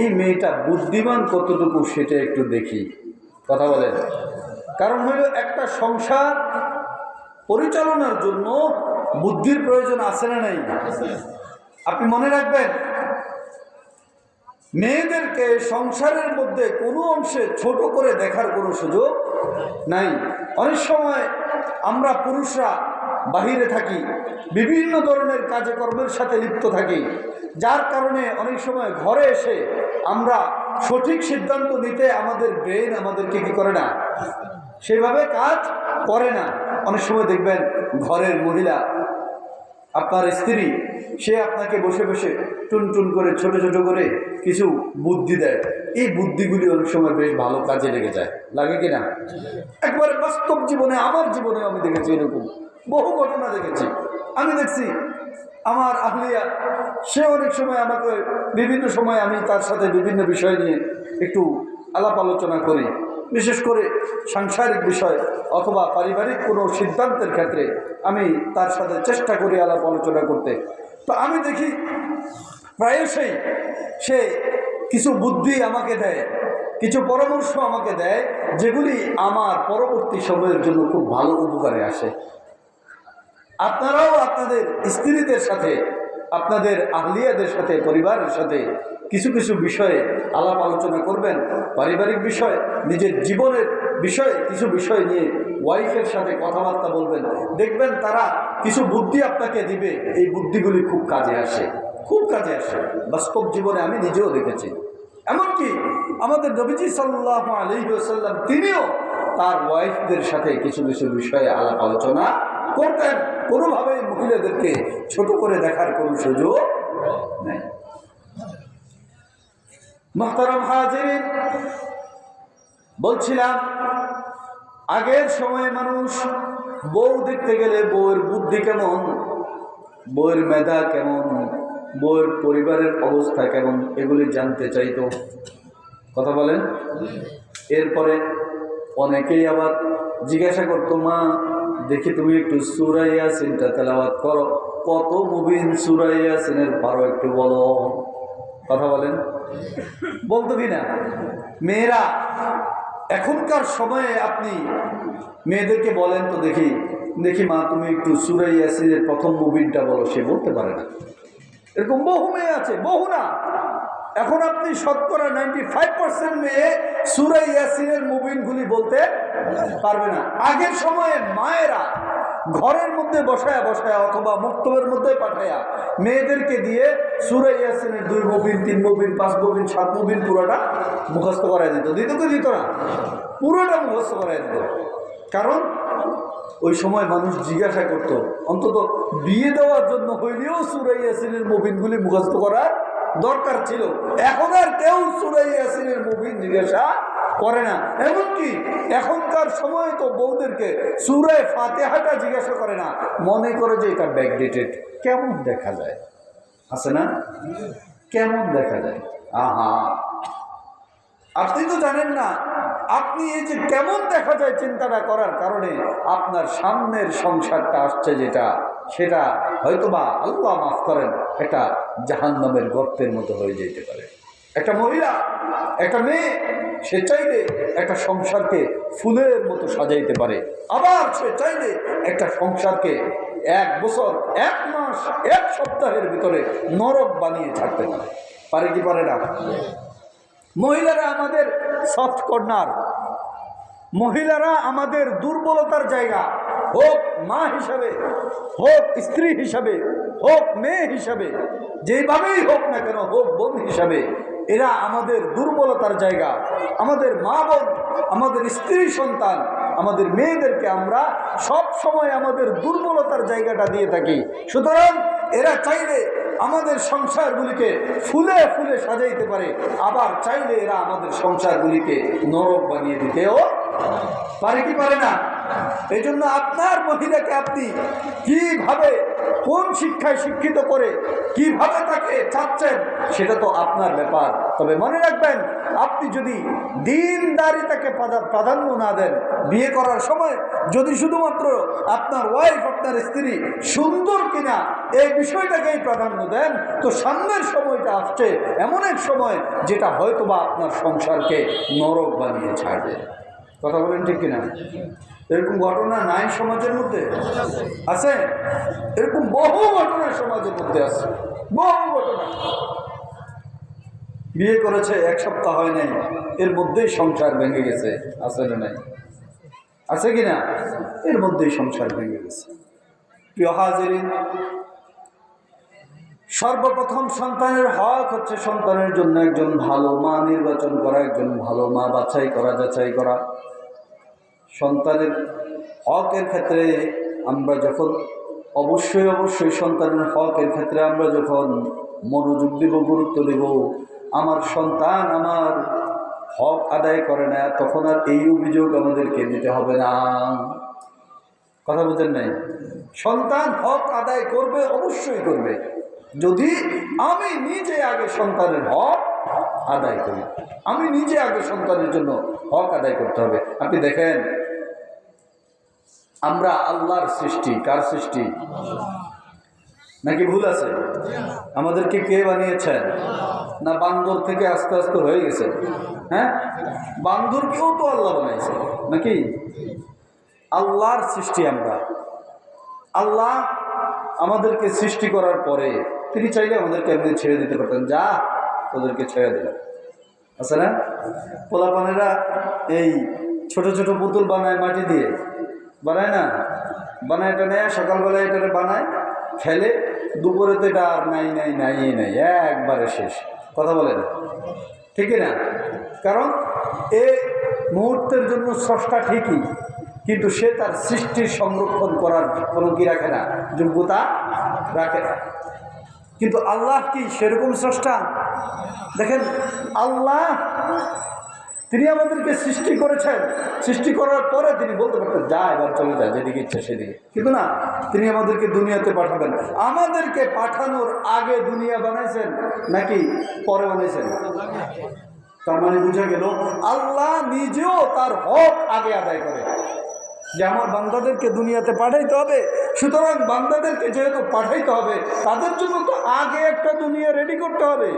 এই মেয়েটা বুদ্ধিমান কতটুকু সেটা একটু দেখি। কথা বলেন। কারণ হইল একটা সংসার পরিচালনার জন্য বুদ্ধির প্রয়োজন আছে না নাই? আপনি মনে রাখবেন, মেয়েদেরকে সংসারের মধ্যে কোনো অংশে ছোট করে দেখার কোনো সুযোগ নাই। অনেক সময় আমরা পুরুষরা বাহিরে থাকি, বিভিন্ন ধরনের কাজকর্মের সাথে লিপ্ত থাকি, যার কারণে অনেক সময় ঘরে এসে আমরা সঠিক সিদ্ধান্ত নিতে আমাদের ব্রেন আমাদেরকে কি করে না, সেভাবে কাজ করে না। অনেক সময় দেখবেন ঘরের মহিলা, আপনার স্ত্রী, সে আপনাকে বসে বসে টুনটুন করে ছোট ছোট করে কিছু বুদ্ধি দেয়। এই বুদ্ধিগুলি অনেক সময় বেশ ভালো কাজে লেগে যায়, লাগে কি না? একবারে বাস্তব জীবনে, আমার জীবনে আমি দেখেছি, এরকম বহু ঘটনা দেখেছি। আমি দেখছি আমার আহলিয়া, সে অনেক সময় আমাকে বিভিন্ন সময় আমি তার সাথে বিভিন্ন বিষয় নিয়ে একটু আলাপ আলোচনা করি, বিশেষ করে সাংসারিক বিষয় অথবা পারিবারিক কোনো সিদ্ধান্তের ক্ষেত্রে আমি তার সাথে চেষ্টা করি আলাপ আলোচনা করতে। তো আমি দেখি প্রায়শই সে কিছু বুদ্ধি আমাকে দেয়, কিছু পরামর্শ আমাকে দেয়, যেগুলি আমার পরবর্তী সময়ের জন্য খুব ভালো উপকারে আসে। আপনারাও আপনাদের স্ত্রীদের সাথে, আপনাদের আহলিয়াদের সাথে, পরিবারের সাথে কিছু কিছু বিষয়ে আলাপ আলোচনা করবেন, পারিবারিক বিষয়, নিজের জীবনের বিষয়ে কিছু বিষয় নিয়ে ওয়াইফের সাথে কথাবার্তা বলবেন, দেখবেন তারা কিছু বুদ্ধি আপনাকে দিবে। এই বুদ্ধিগুলি খুব কাজে আসে, খুব কাজে আসে। বাস্তব জীবনে আমি নিজেও দেখেছি। এমনকি আমাদের নবীজি সাল্লাল্লাহু আলাইহি ওয়াসাল্লাম তিনিও তার ওয়াইফদের সাথে কিছু কিছু বিষয়ে আলাপ আলোচনা করতেন। কোনোভাবেই মহিলাদেরকে ছোট করে দেখার কোনো সুযোগ নেই। মুহতারাম হাজিরিন, বলছিলাম আগের সময়ে মানুষ বউ দেখতে গেলে বউয়ের বুদ্ধি কেমন, বউয়ের মেধা কেমন, বউয়ের পরিবারের অবস্থা কেমন, এগুলি জানতে চাইতো। কথা বলেন। এরপরে অনেকেই আবার জিজ্ঞাসা করতো, মা দেখি তুমি একটু সূরা ইয়াসিনটা তেলাওয়াত করো, কত মুবিন সূরা ইয়াসিনের পারো একটু বলো। কথা বলেন, বলতো কিনা? মেয়েরা এখনকার সময়ে আপনি মেয়েদেরকে বলেন তো দেখি, দেখি মা তুমি একটু সূরা ইয়াসিনের প্রথম মুবিনটা বলো, সে বলতে পারে না। এরকম বহু মেয়ে আছে, বহু না, এখন আপনি শতকরা 95% মেয়ে সূরা ইয়াসিনের মুবিনগুলি বলতে পারবে না। আগের সময়ে মায়েরা ঘরের মধ্যে বসায়া বসায়া অথবা মুক্তবের মধ্যে পাঠায়া মেয়েদেরকে দিয়ে সূরা ইয়াসিনের 2 মুবিন, 3 মুবিন, 5 মুবিন, 7 মুবিন পুরোটা মুখস্থ করাই দিত। দিত কি দিত না? পুরোটা মুখস্থ করাই দিত। কারণ ওই সময় মানুষ জিজ্ঞাসা করত, অন্তত বিয়ে দেওয়ার জন্য হইলেও সূরা ইয়াসিনের মুবিনগুলি মুখস্থ করার দরকার ছিল। এখন আর কেউ সূরা ইয়াসিনের মুবিন জিজ্ঞাসা করে না। এমনকি এখনকার সময় তো বউদেরকে সূরা ফাতিহাটা জিজ্ঞাসা করে না, মনে করে যে এটা ব্যাকডেটেড। কেমন দেখা যায়, আছে না? কেমন দেখা যায়। আহা, আপনি তো জানেন না। আপনি এই যে কেমন দেখা যায় চিন্তাটা করার কারণে আপনার সামনের সংসারটা আসছে যেটা, সেটা হয়তোবা আল্লাহ মাফ করেন একটা জাহান্নামের গর্তের মতো হয়ে যেতে পারে। একটা মহিলা, একটা মেয়ে, সে চাইলে একটা সংসারকে ফুলের মতো সাজাইতে পারে, আবার সে চাইলে একটা সংসারকে 1 বছর 1 মাস 1 সপ্তাহের ভিতরে নরক বানিয়ে ছাড়তে পারে। পারে কি পারে না? মহিলারা আমাদের সফট কর্নার, মহিলারা আমাদের দুর্বলতার জায়গা, হোক মা হিসাবে, হোক স্ত্রী হিসাবে, হোক মেয়ে হিসাবে, যেভাবেই হোক না কেন, হোক বোন হিসাবে, এরা আমাদের দুর্বলতার জায়গা। আমাদের মা বোন, আমাদের স্ত্রী সন্তান, আমাদের মেয়েদেরকে আমরা সব সময় আমাদের দুর্বলতার জায়গাটা দিয়ে থাকি। সুতরাং এরা চাইলে আমাদের সংসারগুলিকে ফুলে ফুলে সাজাইতে পারে, আবার চাইলে এরা আমাদের সংসারগুলিকে নরক বানিয়ে দিতেও পারে কি পারে না? এই জন্য আপনার মহিলাকে আপনি কিভাবে, কোন শিক্ষায় শিক্ষিত করে কিভাবে তাকে চাচ্ছেন, সেটা তো আপনার ব্যাপার। তবে মনে রাখবেন, আপনি যদি দ্বীনদারিতাকে প্রাধান্য না দেন, বিয়ে করার সময় যদি শুধুমাত্র আপনার ওয়াইফ, আপনার স্ত্রী সুন্দর কিনা এই বিষয়টাকেই প্রাধান্য দেন, তো সামনের সময়টা আসছে এমন এক সময় যেটা হয়তোবা আপনার সংসারকে নরক বানিয়ে ছাড়বে। কথা বলেন ঠিক কিনা? এরকম ঘটনা নাই সমাজের মধ্যে? আছে? এরকম বহু ঘটনা সমাজের মধ্যে আছে, বহু ঘটনা। বিয়ে করেছে 1 সপ্তাহ হয় নাই, এর মধ্যেই সংসার ভেঙে গেছে। আছে না নাই? আছে কিনা? এর মধ্যেই সংসার ভেঙে গেছে। প্রিয় হাজিরিন, সর্বপ্রথম সন্তানের হক হচ্ছে সন্তানের জন্য একজন ভালো মা নির্বাচন করা, একজন ভালো মা বাছাই করা, যাচাই করা। সন্তানের হকের ক্ষেত্রে আমরা যখন অবশ্যই সন্তানের হকের ক্ষেত্রে আমরা যখন মনোযোগ দিব, গুরুত্ব দেব, আমার সন্তান আমার হক আদায় করে না, তখন আর এই অভিযোগ আমাদেরকে দিতে হবে না। কথা বুঝেন নাই? সন্তান হক আদায় করবে, অবশ্যই করবে, যদি আমি নিজে আগে সন্তানের হক আদায় করি। আমি নিজে আগে সন্তানের জন্য হক আদায় করতে হবে। আপনি দেখেন, আমরা আল্লাহর সৃষ্টি। কার সৃষ্টি? নাকি ভুল আছে? আমাদেরকে কে বানিয়েছেন? না বান্দর থেকে আস্তে আস্তে হয়ে গেছে? হ্যাঁ, বান্দরকেও তো আল্লাহ বানাইছে নাকি? আল্লাহর সৃষ্টি আমরা। আল্লাহ আমাদেরকে সৃষ্টি করার পরে তিনি চাইলে আমাদেরকে এমনি ছেড়ে দিতে পারতেন, যা ওদেরকে ছেড়ে দিল। আছে না? পোলাপানেরা এই ছোট ছোট পুতুল বানায়, মাটি দিয়ে বানায় না, বানায়, এটা নেয় সকালবেলায়, এটা বানায় খেলে, দুপুরে তো এটা আর নাই, একবারে শেষ। কথা বলেন ঠিকই না? কারণ এ মুহূর্তের জন্য স্রষ্টা ঠিকই, কিন্তু সে তার সৃষ্টির সংরক্ষণ করার কোনো কি রাখে না, যোগ্যতা রাখে না। কিন্তু আল্লাহ কি সেরকম স্রষ্টা? দেখেন, আল্লাহ তিনি আমাদেরকে সৃষ্টি করেছেন, সৃষ্টি করার পরে তিনি বলতে পারতেন, যা এবার চলে যায়, যেদিকে ইচ্ছা সেদিকে, কিন্তু না, তিনি আমাদেরকে দুনিয়াতে পাঠাবেন। আমাদেরকে পাঠানোর আগে দুনিয়া বানাইছেন নাকি পরে বানাইছেন? তার মানে বুঝা গেল আল্লাহ নিজেও তার হক আগে আদায় করে, যে আমার বান্দাদেরকে দুনিয়াতে পাঠাইতে হবে, সুতরাং বান্দাদেরকে যেহেতু পাঠাইতে হবে, তাদের জন্য তো আগে একটা দুনিয়া রেডি করতে হবে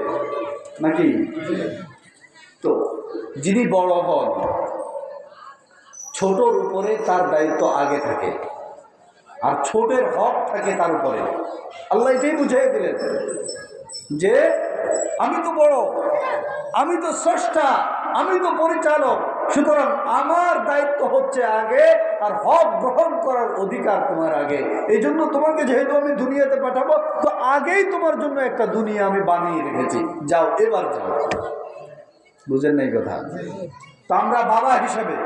নাকি? তো যিনি বড় হন, ছোটর উপরে তার দায়িত্ব আগে থাকে, আর ছোটের হক থাকে তার উপরে। আল্লাহ এটাই বুঝিয়ে দিলেন যে আমি তো বড়, আমি তো স্রষ্টা, আমি তো পরিচালক, সুতরাং আমার দায়িত্ব হচ্ছে আগে, আর হক গ্রহণ করার অধিকার তোমার আগে। এই জন্য তোমাকে যেহেতু আমি দুনিয়াতে পাঠাবো, তো আগেই তোমার জন্য একটা দুনিয়া আমি বানিয়ে রেখেছি, যাও এবার যাও। বুঝেন নাই কথা? তো আমরা বাবা হিসেবে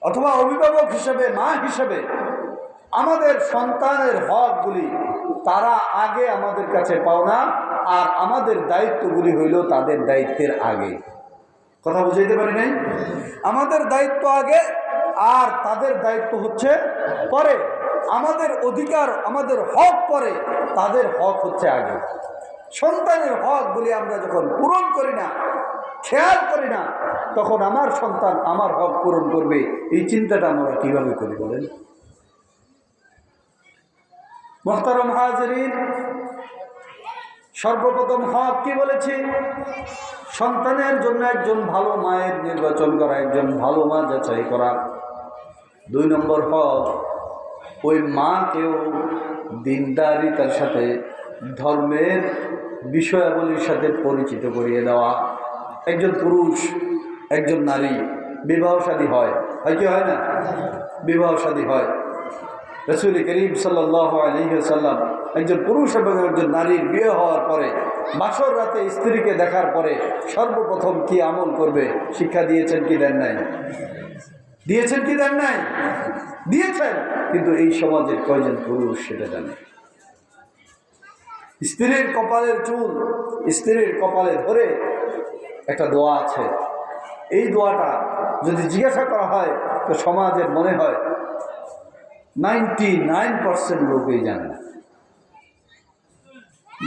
অথবা অভিভাবক হিসেবে, মা হিসেবে আমাদের সন্তানের হকগুলি তারা আগে আমাদের কাছে পাওনা, আর আমাদের দায়িত্বগুলি হইল তাদের দায়িত্বের আগে। কথা বুঝাইতে পারি নাই? আমাদের দায়িত্ব আগে আর তাদের দায়িত্ব হচ্ছে পরে। আমাদের অধিকার, আমাদের হক পরে, তাদের হক হচ্ছে আগে। সন্তানের হকগুলি আমরা যখন পূরণ করি না, খেয়াল করি না, তখন আমার সন্তান আমার হক পূরণ করবে, এই চিন্তাটা আমরা কিভাবে করি বলেন? মুহতারাম হাজিরিন, সর্বপ্রথম হক কি বলেছি? সন্তানের জন্য একজন ভালো মায়ের নির্বাচন করা, একজন ভালো মা যাচাই করা। 2 নম্বর হক, ওই মাকেও দিনদারিতার সাথে, ধর্মের বিষয়াবলীর সাথে পরিচিত করিয়ে দেওয়া। একজন পুরুষ, একজন নারী বিবাহ শাদী হয় কি হয় না? বিবাহ শাদী হয়। রাসূল করিম সাল্লাল্লাহু আলাইহি ওয়াসাল্লাম একজন পুরুষ এবং একজন নারীর বিয়ে হওয়ার পরে বাসর রাতে স্ত্রীকে দেখার পরে সর্বপ্রথম কি আমল করবে শিক্ষা দিয়েছেন কি দেন নাই? দিয়েছেন কি দেন নাই? দিয়েছেন। কিন্তু এই সমাজের কয়জন পুরুষ সেটা জানে? স্ত্রীর কপালের চুল স্ত্রীর কপালে ধরে একটা দোয়া আছে, এই দোয়াটা যদি জিজ্ঞাসা করা হয় তো সমাজের মনে হয় 99% লোকই জানে না।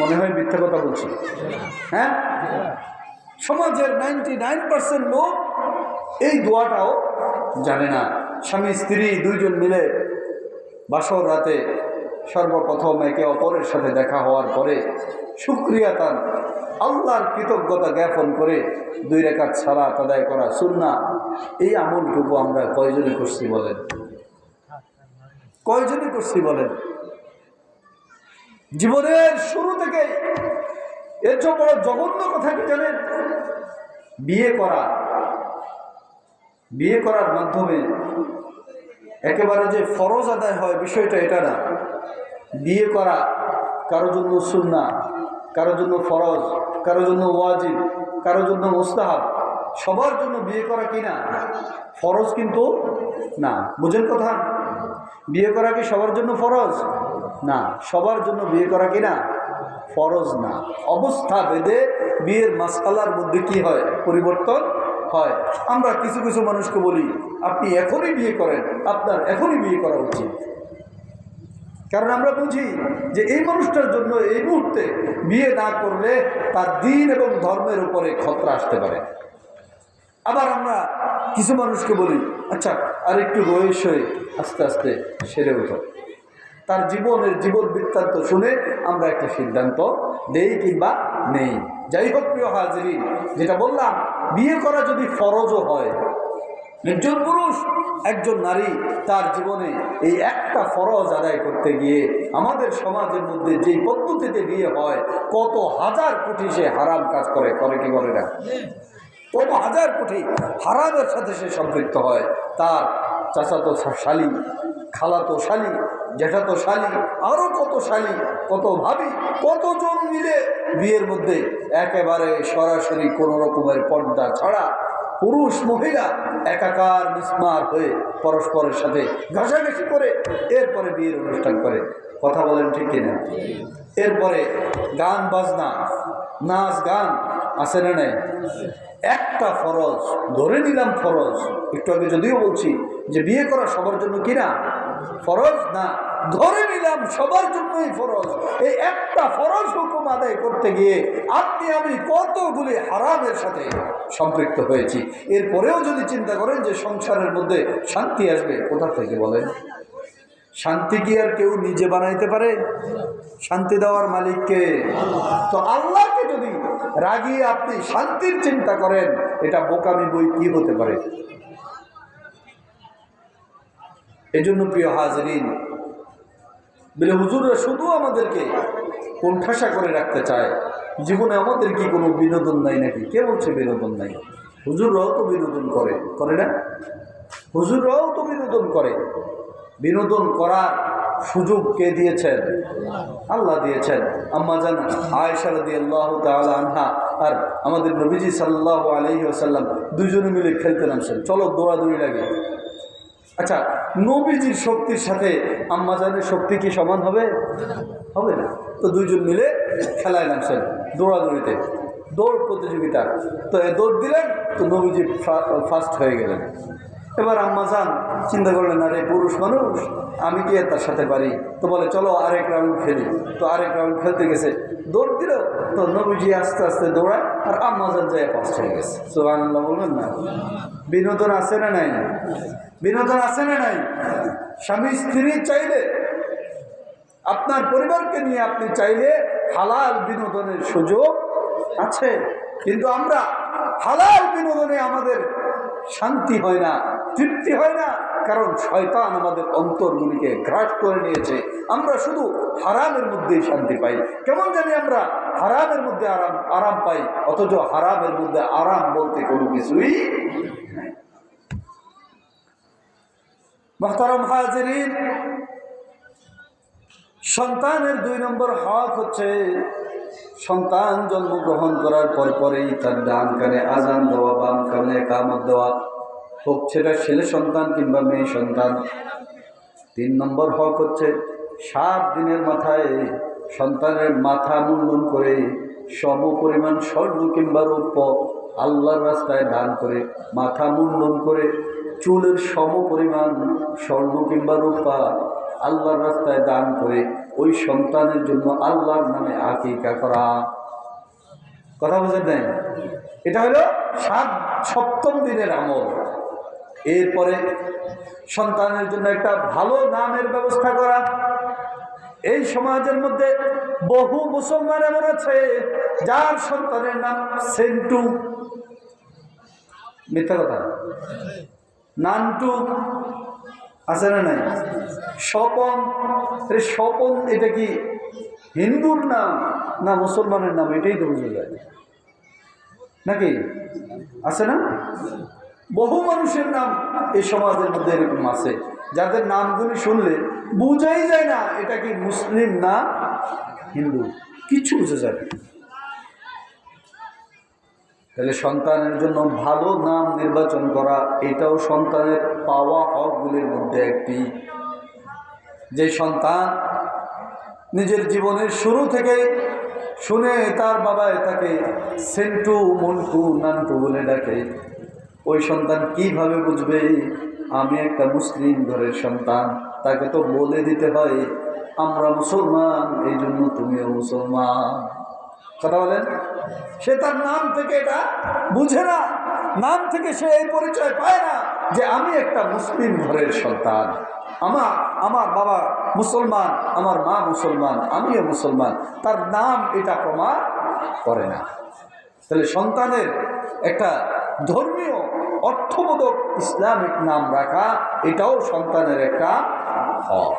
মনে হয় মিথ্যা কথা বলছি? হ্যাঁ, সমাজের 99% লোক এই দোয়াটাও জানে না। স্বামী স্ত্রী 2 জন মিলে বাসর রাতে সর্বপ্রথম একে অপরের সাথে দেখা হওয়ার পরে শুকরিয়াতান আল্লাহর কৃতজ্ঞতা জ্ঞাপন করে 2 রাকাত সালাত আদায় করা সুন্নাহ। এই আমলটুকু আমরা কয়জনে করছি বলেন? কয়জনে করছি বলেন? জীবনের শুরু থেকে এর চেয়ে বড় জঘন্য কথা কি জানেন? বিয়ে করা, বিয়ে করার মাধ্যমে একেবারে যে ফরজ আদায় হয় বিষয়টা এটা না। বিয়ে করা কারোর জন্য সুন্নাহ, কারোর জন্য ফরজ, কারোর জন্য ওয়াজিব, কারোর জন্য মুস্তাহাব। সবার জন্য বিয়ে করা কি না? ফরজ কিন্তু না। বুঝেন কথা? বিয়ে করা কি সবার জন্য ফরজ না? সবার জন্য বিয়ে করা কি না? ফরজ না। অবস্থা ভেদে বিয়ের মাসআলার মধ্যে কি হয়? পরিবর্তন হয়। আমরা কিছু কিছু মানুষকে বলি আপনি এখনই বিয়ে করেন, আপনার এখনই বিয়ে করা উচিত। কারণ আমরা বুঝি যে এই মানুষটার জন্য এই মুহূর্তে বিয়ে না করলে তার দ্বীন এবং ধর্মের উপরে খতরা আসতে পারে। আবার আমরা কিছু মানুষকে বলি আচ্ছা আর একটু বয়স হয়ে আস্তে আস্তে সেরে ওঠো। তার জীবনের জীবন বৃত্তান্ত শুনে আমরা একটা সিদ্ধান্ত দেই কিংবা নেই। যাই হোক প্রিয় হাজিরিন, যেটা বললাম, বিয়ে করা যদি ফরজও হয়, একজন পুরুষ একজন নারী তার জীবনে এই একটা ফরজ আদায় করতে গিয়ে আমাদের সমাজের মধ্যে যেই পদ্ধতিতে বিয়ে হয়, কত হাজার কোটি সে হারাম কাজ করে কি করে না? কত হাজার কোটি হারামের সাথে সে সম্পৃক্ত হয়। তার চাচাতো শালী, খালাতো শালী, জ্যাঠাতো শালী, আরও কত শালী, কত ভাবি, কতজন মিলে বিয়ের মধ্যে একেবারে সরাসরি কোনো রকমের পর্দা ছাড়া পুরুষ মহিলা একাকার মিসমার হয়ে পরস্পরের সাথে ঘাসাঘাসি করে এরপরে বিয়ের অনুষ্ঠান করে। কথা বলেন ঠিক কিনা? এরপরে গান বাজনা, নাচ গান আছে না নাই? একটা ফরজ ধরে নিলাম ফরজ, একটু আগে যদিও বলছি যে বিয়ে করা সবার জন্য কিনা ফরজ না, ধরে নিলাম সবার জন্যই ফরজ। এই একটা ফরজ হুকুম আদায় করতে গিয়ে আপনি আমি কতগুলি হারামের সাথে সম্পৃক্ত হয়েছি। এরপরেও যদি চিন্তা করেন যে সংসারের মধ্যে শান্তি আসবে, কোথা থেকে বলেন? শান্তি কি আর কেউ নিজে বানাইতে পারে? শান্তি দেওয়ার মালিককে। তো আল্লাহকে যদি রাগিয়ে আপনি শান্তির চিন্তা করেন, এটা বোকামি বই কি হতে পারে? এজন্য প্রিয় হাজিরিন, বলে হুজুররা শুধু আমাদেরকে কোণঠাসা করে রাখতে চায়, জীবনে আমাদের কি কোনো বিনোদন নাই নাকি? কে বলছে বিনোদন নাই? হুজুররাও তো বিনোদন করে না? হুজুররাও তো বিনোদন করে। বিনোদন করার সুযোগ কে দিয়েছেন? আল্লাহ দিয়েছেন। আম্মা জান আয়েশা রাদিয়াল্লাহু তাআলা আনহা আর আমাদের নবীজি সাল্লাল্লাহু আলাইহি ওয়াসাল্লাম দুজনে মিলে খেলতে নামছেন। চলো দৌড়াদৌড়ি লাগে। আচ্ছা, নবীজির শক্তির সাথে আম্মা জানের শক্তি কি সমান হবে? হবে না। তো 2 জন মিলে খেলায় নামছেন, দৌড়াদৌড়িতে, দৌড় প্রতিযোগিতা। তো দৌড় দিলেন, তো নবীজি ফার্স্ট হয়ে গেলেন। এবার আম্মা জান চিন্তা করলেন, আরে পুরুষ মানুষ, আমি কি তার সাথে পারি? তো বলে চলো আরেক রাউন্ড খেলি। তো আরেক রাউন্ড খেলতে গেছে, দৌড় দিল, তো নবীজি আস্তে আস্তে দৌড়ায় আর আম্মা জান যায় ফার্স্ট হয়ে গেছে। সুবহানাল্লাহ বলবেন না? বিনোদন আছে না নাই? বিনোদন আছে না নাই? স্বামী স্ত্রী চাইলে আপনার পরিবারকে নিয়ে আপনি চাইলে হালাল বিনোদনের সুযোগ আছে। কিন্তু আমরা হালাল বিনোদনে আমাদের শান্তি হয় না, তৃপ্তি হয় না, কারণ শয়তান আমাদের অন্তরগুলিকে গ্রাস করে নিয়েছে। আমরা শুধু হারামের মধ্যেই শান্তি পাই। কেমন জানি আমরা হারামের মধ্যে আরাম পাই, অথচ হারামের মধ্যে আরাম বলতে কোনো কিছুই নাই। মুহতারাম হাজিরিন, সন্তানের ২ নম্বর হক হচ্ছে সন্তান জন্মগ্রহণ করার পরেই তার ডান কানে আজান দেওয়া, বাম কানে ইকামত দেওয়া, হোক সেটা ছেলে সন্তান কিংবা মেয়ে সন্তান। ৩ নম্বর হক হচ্ছে ৭ দিনের মাথায় সন্তানের মাথা মুন্ডন করে সম পরিমাণ স্বর্ণ কিংবা রৌপ্য আল্লাহর রাস্তায় দান করে, মাথা মুন্ডন করে চুলের সম পরিমাণ স্বর্ণ কিংবা রূপা আল্লাহর রাস্তায় দান করে ওই সন্তানের জন্য আল্লাহর নামে আকিকা করা। কথা বুঝেন নাই? এটা হলো ৭ম দিনের আমল। এরপরে সন্তানের জন্য একটা ভালো নামের ব্যবস্থা করা। এই সমাজের মধ্যে বহু মুসলমান এমন আছে যার সন্তানের নাম সেন্টু, মিথ্যা কথা, নান্টু আছে না নাই, স্বপন। স্বপন এটা কি হিন্দুর নাম না মুসলমানের নাম? এটাই তো বুঝে যায় নাকি? আছে না? বহু মানুষের নাম এই সমাজের মধ্যে এরকম আছে যাদের নামগুলি শুনলে বুঝাই যায় না এটা কি মুসলিম না হিন্দু, কিছু বুঝে যাবে। তাহলে সন্তানের জন্য ভালো নাম নির্বাচন করা এটাও সন্তানের পাওয়া হকগুলির মধ্যে একটি। যে সন্তান নিজের জীবনের শুরু থেকে শুনে তার বাবা তাকে সেন্টু, মন্টু, নান্টু বলে ডাকে, ওই সন্তান কিভাবে বুঝবে আমি একটা মুসলিম ঘরের সন্তান? তাকে তো বলে দিতে হয় আমরা মুসলমান, এই জন্য তুমিও মুসলমান। কথা বলেন? সে তার নাম থেকে এটা বুঝে না, নাম থেকে সে এই পরিচয় পায় না যে আমি একটা মুসলিম ঘরের সন্তান, আমার বাবা মুসলমান, আমার মা মুসলমান, আমিও মুসলমান। তার নাম এটা প্রমাণ করে না। তাহলে সন্তানের একটা ধর্মীয় অর্থবোধক ইসলামিক নাম রাখা এটাও সন্তানের একটা হক।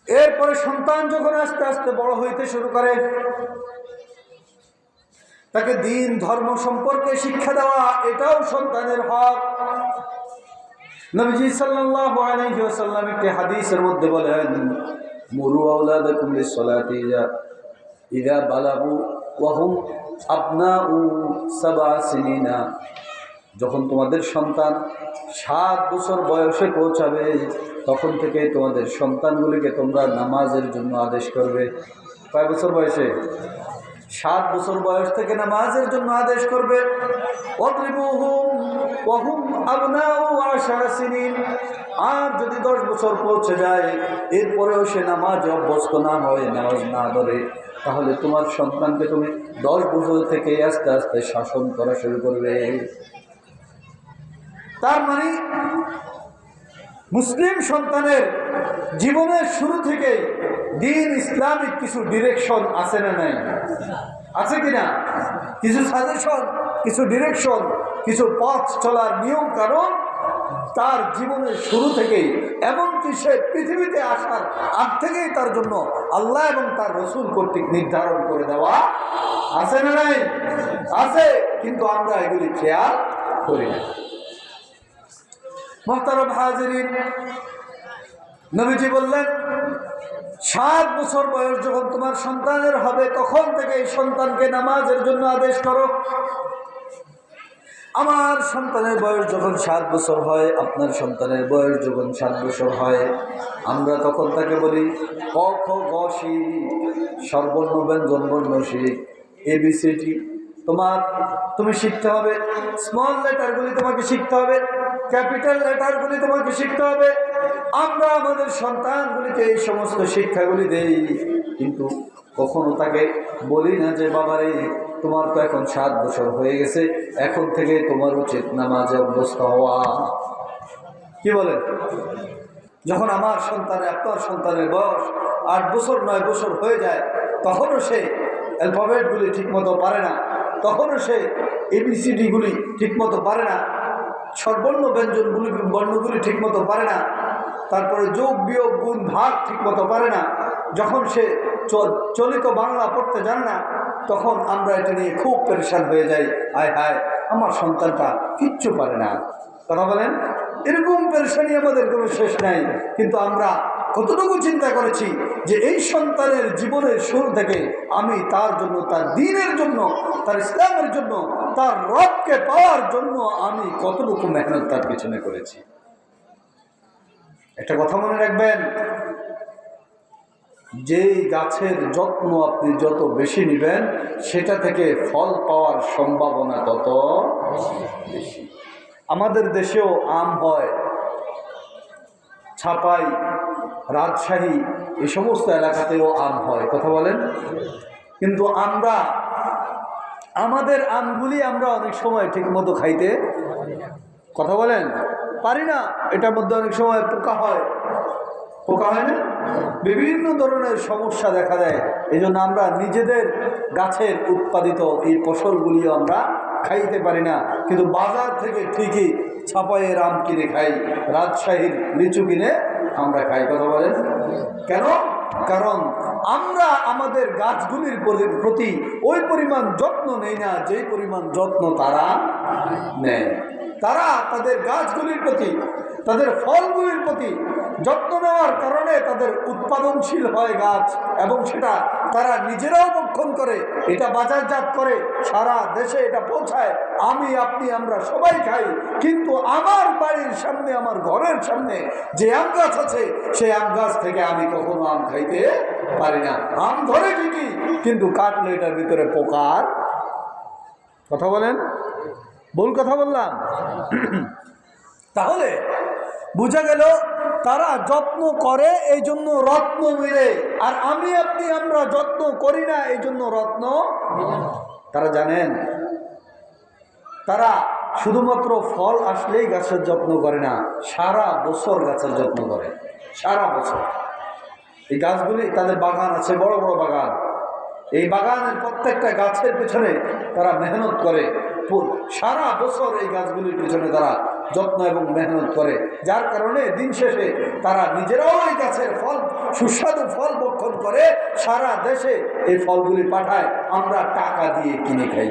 এরপরে সন্তান যখন আস্তে আস্তে বড় হইতে শুরু করে, তাকে দ্বীন ধর্ম সম্পর্কে শিক্ষা দেওয়া এটাও সন্তানের হক। নবীজি সাল্লাল্লাহু আলাইহি ওয়াসাল্লাম একটি হাদিসের মধ্যে বলেন, মুরু আওলাদাকুম লিস-সালাতি ইযা বালাগু ওয়া হুম আবনাউ 7 সিনিনা। যখন তোমাদের সন্তান 7 বছর বয়সে পৌঁছাবে তখন থেকে তোমাদের সন্তানগুলিকে তোমরা নামাজের জন্য আদেশ করবে। কয় বছর বয়সে? 7 বছর বয়স থেকে নামাজের জন্য আদেশ করবে। আর যদি 10 বছর পৌঁছে যায় এরপরেও সে নামাজে অভ্যস্ত না হয়, নামাজ না ধরে, তাহলে তোমার সন্তানকে তুমি 10 বছর থেকে আস্তে আস্তে শাসন করা শুরু করবে। তার মানে মুসলিম সন্তানের জীবনের শুরু থেকেই দ্বীন ইসলামিক কিছু ডিরেকশন আছে না নাই? আছে কিনা? কিছু সাজেশন, কিছু ডিরেকশন, কিছু পথ চলার নিয়ম কারণ তার জীবনের শুরু থেকেই, এমনকি সে পৃথিবীতে আসার আগ থেকেই তার জন্য আল্লাহ এবং তার রসুল কর্তৃক নির্ধারণ করে দেওয়া আছে না নাই? আছে, কিন্তু আমরা এগুলি খেয়াল করি না। মুহতারাম হাজিরিন, নবীজি বললেন 7 বছর বয়স যখন তোমার সন্তানের হবে তখন থেকে এই সন্তানকে নামাজের জন্য আদেশ করো। আমার সন্তানের বয়স যখন 7 বছর হয়, আপনার সন্তানের বয়স যখন 7 বছর হয়, আমরা তখন তাকে বলি ক খ গ সি, স্বরবর্ণ ব্যঞ্জন বর্ণ শিখ, এবিসিডি তুমি শিখতে হবে। স্মল লেটারগুলি তোমাকে শিখতে হবে, ক্যাপিটাল লেটারগুলি তোমাকে শিখতে হবে। আমরা আমাদের সন্তানগুলিকে এই সমস্ত শিক্ষাগুলি দেই, কিন্তু কখনো তাকে বলি না যে বাবারে তোমার তো এখন 7 বছর হয়ে গেছে, এখন থেকে তোমার উচিত নামাজে অভ্যস্ত হওয়া। কি বলেন? যখন আমার সন্তানের আপনার সন্তানের বয়স 8 বছর 9 বছর হয়ে যায়, তখনও সে অ্যালফাবেটগুলি ঠিকমতো পারে না, তখনও সে ABCDগুলি ঠিকমতো পারে না, স্বরবর্ণ ব্যঞ্জনগুলি বর্ণগুলি ঠিকমতো পারে না, তারপরে যোগ বিয়োগ গুণ ভাগ ঠিকমতো পারে না, যখন সে চলিত বাংলা পড়তে জানে না, তখন আমরা এটা নিয়ে খুব পেরেশান হয়ে যাই। হায় হায়, আমার সন্তানটা কিচ্ছু পারে না। কথা বলেন, এরকম পেরেশানি আমাদের কোনো শেষ নাই। কিন্তু আমরা কতটুকু চিন্তা করেছি যে এই সন্তানের জীবনের শুরু থেকে আমি তার জন্য, তার দ্বীনের জন্য, তার ইসলামের জন্য, তার রবকে পাওয়ার জন্য আমি কতটুকু মেহনত তার পিছনে করেছি। একটা কথা মনে রাখবেন, যেই গাছের যত্ন আপনি যত বেশি নেবেন, সেটা থেকে ফল পাওয়ার সম্ভাবনা তত বেশি। আমাদের দেশেও আম হয়, ছাপাই, রাজশাহী, এই সমস্ত এলাকাতেও আম হয়। কথা বলেন, কিন্তু আমরা আমাদের আমগুলি আমরা অনেক সময় ঠিক মতো খাইতে, কথা বলেন, পারি না। এটার মধ্যে অনেক সময় পোকা হয়, পোকা হয় না, বিভিন্ন ধরনের সমস্যা দেখা দেয়। এই জন্য আমরা নিজেদের গাছের উৎপাদিত এই ফসলগুলিও আমরা খাইতে পারি না, কিন্তু বাজার থেকে ঠিকই ছাপাইয়ের আম কিনে খাই, রাজশাহীর লিচু কিনে আমরা খাই। কথা বলেন কেন? কারণ আমরা আমাদের গাছগুলির প্রতি ওই পরিমাণ যত্ন নেই না যেই পরিমাণ যত্ন তারা নেয়। তারা তাদের গাছগুলির প্রতি, তাদের ফলগুলির প্রতি যত্ন নেওয়ার কারণে তাদের উৎপাদনশীল হয় গাছ, এবং সেটা তারা নিজেরাও ভক্ষণ করে, এটা বাজারজাত করে, সারা দেশে এটা পৌঁছায়, আমি আপনি আমরা সবাই খাই। কিন্তু আমার বাড়ির সামনে, আমার ঘরের সামনে যে আম গাছ আছে, সেই আম গাছ থেকে আমি কখনো আম খাইতে পারি না। আম ধরে ঠিকই, কিন্তু কাটলে এটার ভিতরে পোকার। কথা বলেন, ভুল কথা বললাম? তাহলে বুঝা গেল তারা যত্ন করে এই জন্য রত্ন মিলে, আর আমি আপনি আমরা যত্ন করি না এই জন্য রত্ন। তারা জানেন, তারা শুধুমাত্র ফল আসলেই গাছের যত্ন করে না, সারা বছর গাছের যত্ন করে। সারা বছর এই গাছগুলি, তাদের বাগান আছে, বড় বড় বাগান, এই বাগানের প্রত্যেকটা গাছের পিছনে তারা মেহনত করে, সারা বছর এই গাছগুলির পিছনে তারা যত্ন এবং মেহনত করে, যার কারণে দিন শেষে তারা নিজেরাও এই গাছের ফল, সুস্বাদু ফল ভক্ষণ করে, সারা দেশে এই ফলগুলি পাঠায়, আমরা টাকা দিয়ে কিনে খাই।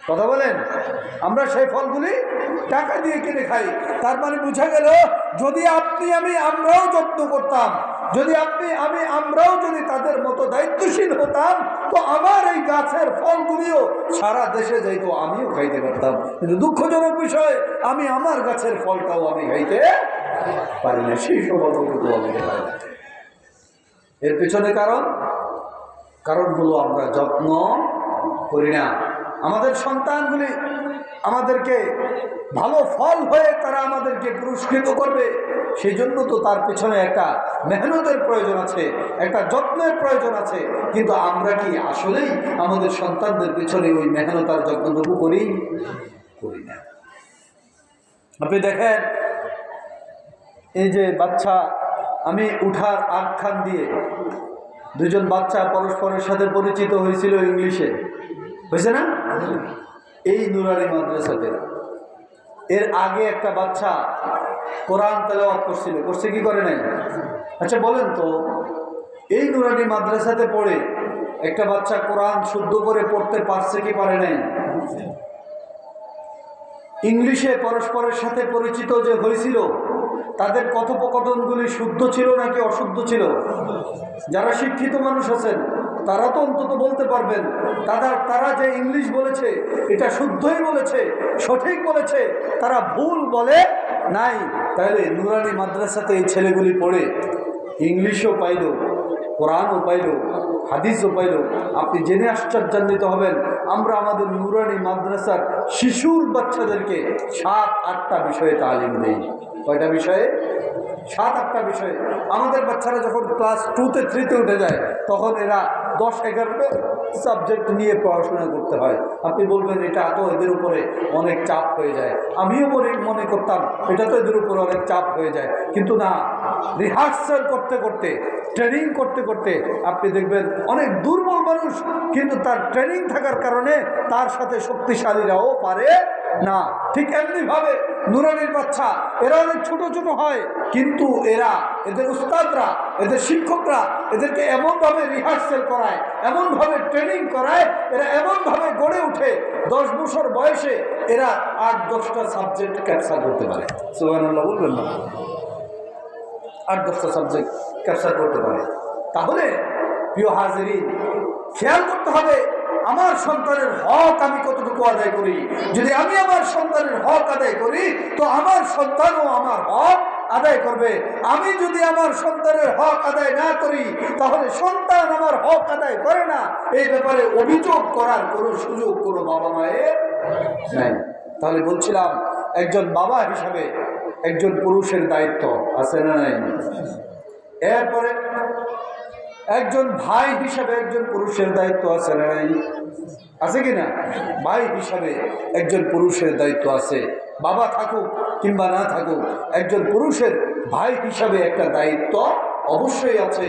কথা বলেন, আমরা সেই ফলগুলি টাকা দিয়ে কিনে খাই। তার মানে বোঝা গেল, যদি আপনি আমরাও যত্ন করতাম, যদি আমরাও যদি তাদের মতো দায়িত্বশীল হতাম, তো আমার এই গাছের ফলগুলিও সারা দেশে যাইতো, আমিও খাইতে পারতাম। কিন্তু দুঃখজনক বিষয়, আমি আমার গাছের ফলটাও আমি খাইতে পারি না, সেই সৌভাগ্যটুকু আমি পাই না। এর পেছনে কারণ হলো আমরা যত্ন করি না। আমাদের সন্তানগুলি আমাদেরকে ভালো ফল হয়ে তারা আমাদেরকে পুরস্কৃত করবে, সেই জন্য তো তার পেছনে একটা মেহনতের প্রয়োজন আছে, একটা যত্নের প্রয়োজন আছে। কিন্তু আমরা কি আসলেই আমাদের সন্তানদের পেছনে ওই মেহনত আর যত্নটুকু করি না? আপনি দেখেন, এই যে বাচ্চা, আমি উঠার আখ্যান দিয়ে দুজন বাচ্চা পরস্পরের সাথে পরিচিত হয়েছিল ইংলিশে, হয়েছে না? এই নুরানি মাদ্রাসাতে এর আগে একটা বাচ্চা কোরআন তেলাওয়াত করছে কি করে নাই? আচ্ছা বলেন তো, এই নুরানি মাদ্রাসাতে পড়ে একটা বাচ্চা কোরআন শুদ্ধ করে পড়তে পারছে কি পারে নাই? ইংলিশে পরস্পরের সাথে পরিচিত যে হয়েছিল, তাদের কথোপকথনগুলি শুদ্ধ ছিল নাকি অশুদ্ধ ছিল? যারা শিক্ষিত মানুষ আছেন তারা তো অন্তত বলতে পারবেন, তারা যে ইংলিশ বলেছে এটা শুদ্ধই বলেছে, সঠিক বলেছে, তারা ভুল বলে নাই। তাহলে নুরানি মাদ্রাসাতে এই ছেলেগুলি পড়ে ইংলিশও পাইল, কোরআনও পাইল, হাদিসও পাইল। আপনি জেনে আশ্চর্যান্বিত হবেন, আমরা আমাদের নুরানি মাদ্রাসার শিশুর বাচ্চাদেরকে 7-8টা বিষয়ে তালিম দেই। কয়টা বিষয়ে? 7-8টা বিষয়ে। আমাদের বাচ্চারা যখন ক্লাস 2-তে 3-তে উঠে যায়, তখন এরা 10-11টা সাবজেক্ট নিয়ে পড়াশোনা করতে হয়। আপনি বলবেন এটা তো এদের উপরে অনেক চাপ হয়ে যায়। আমিও মনে করতাম এটা তো এদের উপরে অনেক চাপ হয়ে যায়, কিন্তু না, রিহার্সাল করতে করতে, ট্রেনিং করতে করতে আপনি দেখবেন অনেক দুর্বল মানুষ, কিন্তু তার ট্রেনিং থাকার কারণে তার সাথে শক্তিশালীরাও পারে না। ঠিক এমনিভাবে নুরানির বাচ্চা এরা অনেক ছোট ছোট হয়, কিন্তু এদের উস্তাদরা, এদের শিক্ষকরা এদেরকে এমনভাবে রিহার্সাল করায়, এমনভাবে ট্রেনিং করায়, এরা এমনভাবে গড়ে উঠে 10 বছর বয়সে এরা 8-10টা সাবজেক্ট ক্যাপচার করতে পারে। সুবহানাল্লাহ বলবেন না? 8-10টা সাবজেক্ট ক্যাপচার করতে পারে। তাহলে প্রিয় হাজিরিন, খেয়াল করতে হবে আমার সন্তানের হক আমি কতটুকু আদায় করি। যদি আমি আমার সন্তানের হক আদায় করি, তো আমার সন্তানও আমার হক আদায় করবে। আমি যদি আমার সন্তানের হক আদায় না করি, তাহলে সন্তান আমার হক আদায় করে না, এই ব্যাপারে অভিযোগ করার কোনো সুযোগ কোনো বাবা মায়ের নাই। তাহলে বলছিলাম, একজন বাবা হিসাবে একজন পুরুষের দায়িত্ব আছে না নাই? এরপরে একজন ভাই হিসাবে একজন পুরুষের দায়িত্ব আছে না নাই? আছে কি না? ভাই হিসাবে একজন পুরুষের দায়িত্ব আছে। বাবা থাকুক কিংবা না থাকুক, একজন পুরুষের ভাই হিসাবে একটা দায়িত্ব অবশ্যই আছে।